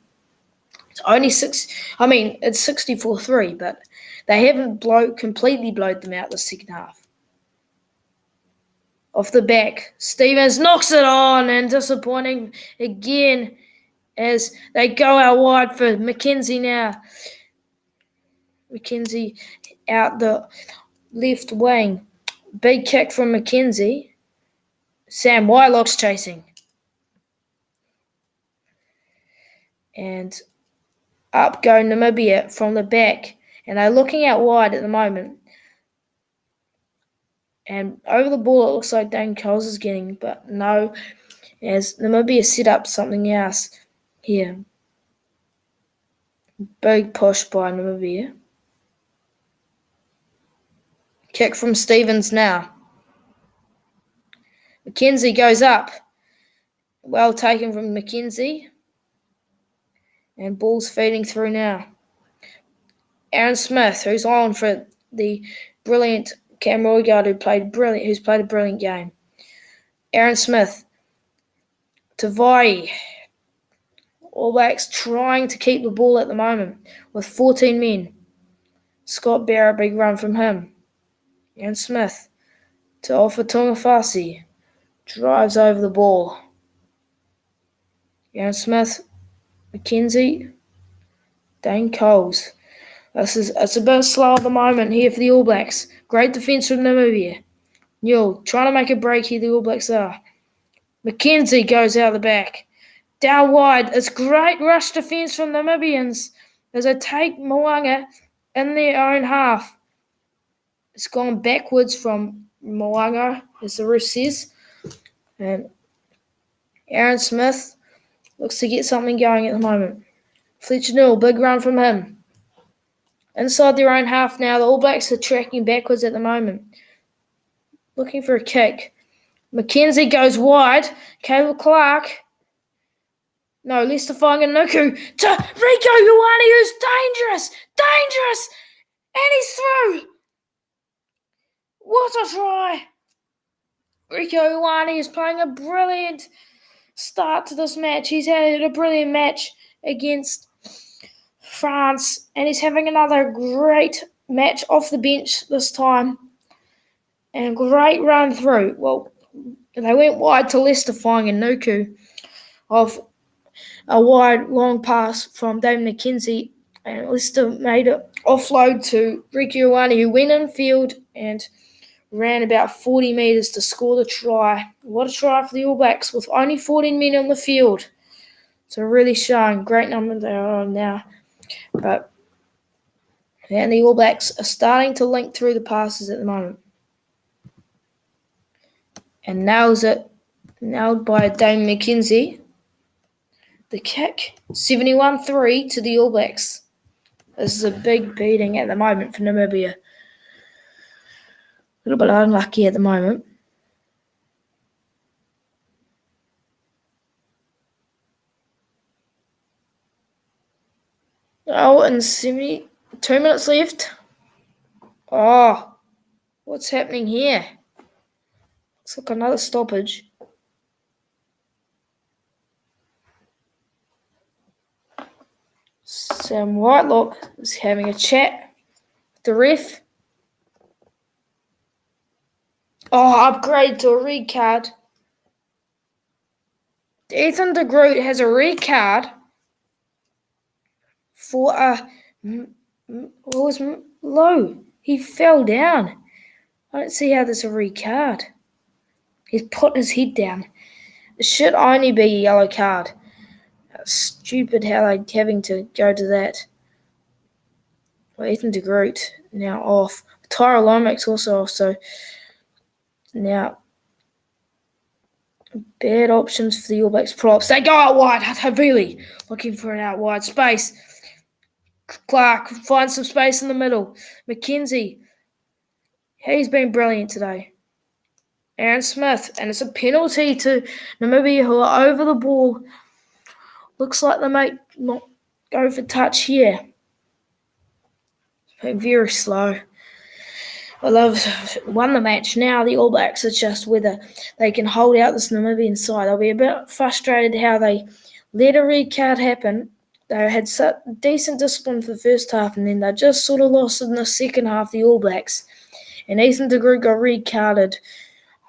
It's only it's 64-3, but they haven't completely blowed them out the second half. Off the back, Stevens knocks it on, and disappointing again as they go out wide for McKenzie now. McKenzie out the left wing. Big kick from McKenzie. Sam Whitelock's chasing. And up go Namibia from the back. And they're looking out wide at the moment. And over the ball, it looks like Dane Coles is getting, but no, as Namibia set up something else here. Big push by Namibia. Kick from Stevens now. McKenzie goes up. Well taken from McKenzie. And ball's feeding through now. Aaron Smith, who's on for the brilliant Cam Roygaard, who's played a brilliant game. Aaron Smith to Vai. All Blacks trying to keep the ball at the moment with 14 men. Scott Barrett, big run from him. Aaron Smith to offer Tonga Fasi. Drives over the ball. Aaron Smith, McKenzie, Dane Coles. It's a bit slow at the moment here for the All Blacks. Great defence from Namibia. Newell trying to make a break here, the All Blacks are. McKenzie goes out the back. Down wide. It's great rush defence from Namibians as they take Mo'unga in their own half. It's gone backwards from Mo'unga, as the ref says. And Aaron Smith looks to get something going at the moment. Fletcher Newell, big run from him. Inside their own half now, the All Blacks are tracking backwards at the moment. Looking for a kick. McKenzie goes wide. Caleb Clark. No, Lester Whanganuku to Rieko Ioane, who's dangerous. Dangerous! And he's through. What a try. Rieko Ioane is playing a brilliant start to this match. He's had a brilliant match against France, and he's having another great match off the bench this time. And great run through. Well, they went wide to Lester Whanganuku of a wide, long pass from David McKenzie, and Lester made it offload to Rieko Ioane, who went in field and ran about 40 metres to score the try. What a try for the All Blacks with only 14 men on the field. So really showing great number they are on now. But And the All Blacks are starting to link through the passes at the moment. And nails it. Nailed by Dame McKenzie. The kick, 71-3 to the All Blacks. This is a big beating at the moment for Namibia. A little bit unlucky at the moment. Oh, and 2 minutes left. Oh, what's happening here? Looks like another stoppage. Sam Whitelock is having a chat with the ref. Oh, upgrade to a red card. Ethan de Groot has a red card for what was low. He fell down. I don't see how there's a red card. He's put his head down. It should only be a yellow card. That's stupid how they're having to go to that. Well, Ethan de Groot now off. Tyra Lomax also off, so now bad options for the All Blacks props. They go out wide. Havili looking for an out wide space. Clark finds some space in the middle. McKenzie, he's been brilliant today. Aaron Smith, and it's a penalty to Namibia, who are over the ball. Looks like they might not go for touch here. It's been very slow. Won the match. Now the All Blacks are just whether they can hold out this Namibian side. They'll be a bit frustrated how they let a red card happen. They had such decent discipline for the first half, and then they just sort of lost in the second half, the All Blacks. And Ethan de Groot got red carded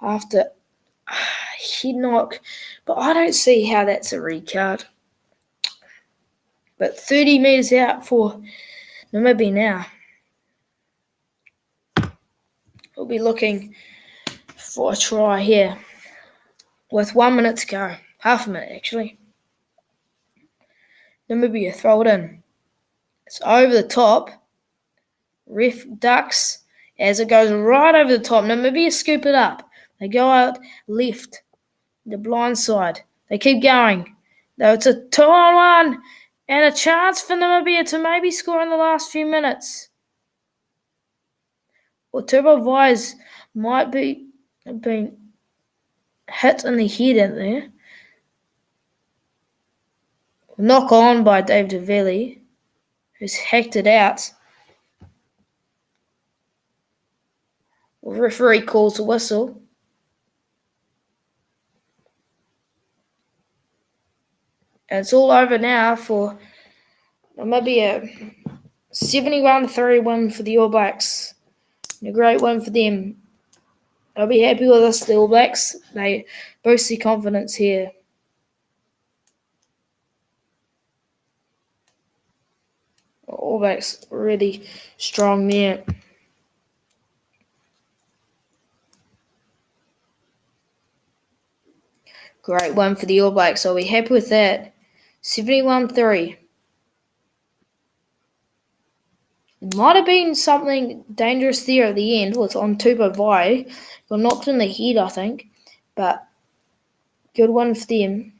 after head knock. But I don't see how that's a red card. But 30 metres out for Namibia now. We'll be looking for a try here with 1 minute to go. Half a minute, actually. Namibia throw it in. It's over the top. Ref ducks as it goes right over the top. Namibia scoop it up. They go out left, the blind side. They keep going. Though it's a 2-on-1 and a chance for Namibia to maybe score in the last few minutes. Well, Turbo Vise might be being hit in the head in there. Knock on by Dave DeVelli, who's hacked it out. The referee calls the whistle. And it's all over now for Namibia. 71-3 win for the All Blacks. A great win for them. I'll be happy with this, the All Blacks. They boost their confidence here. All Blacks really strong there. Great one for the All Blacks. I'll be happy with that. 71-3. Might have been something dangerous there at the end. Well, it's on Tupo Vai. Got knocked in the head, I think. But good one for them.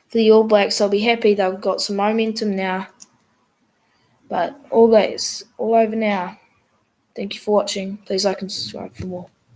For the All Blacks, I'll be happy they've got some momentum now. But All Blacks, all over now. Thank you for watching. Please like and subscribe for more.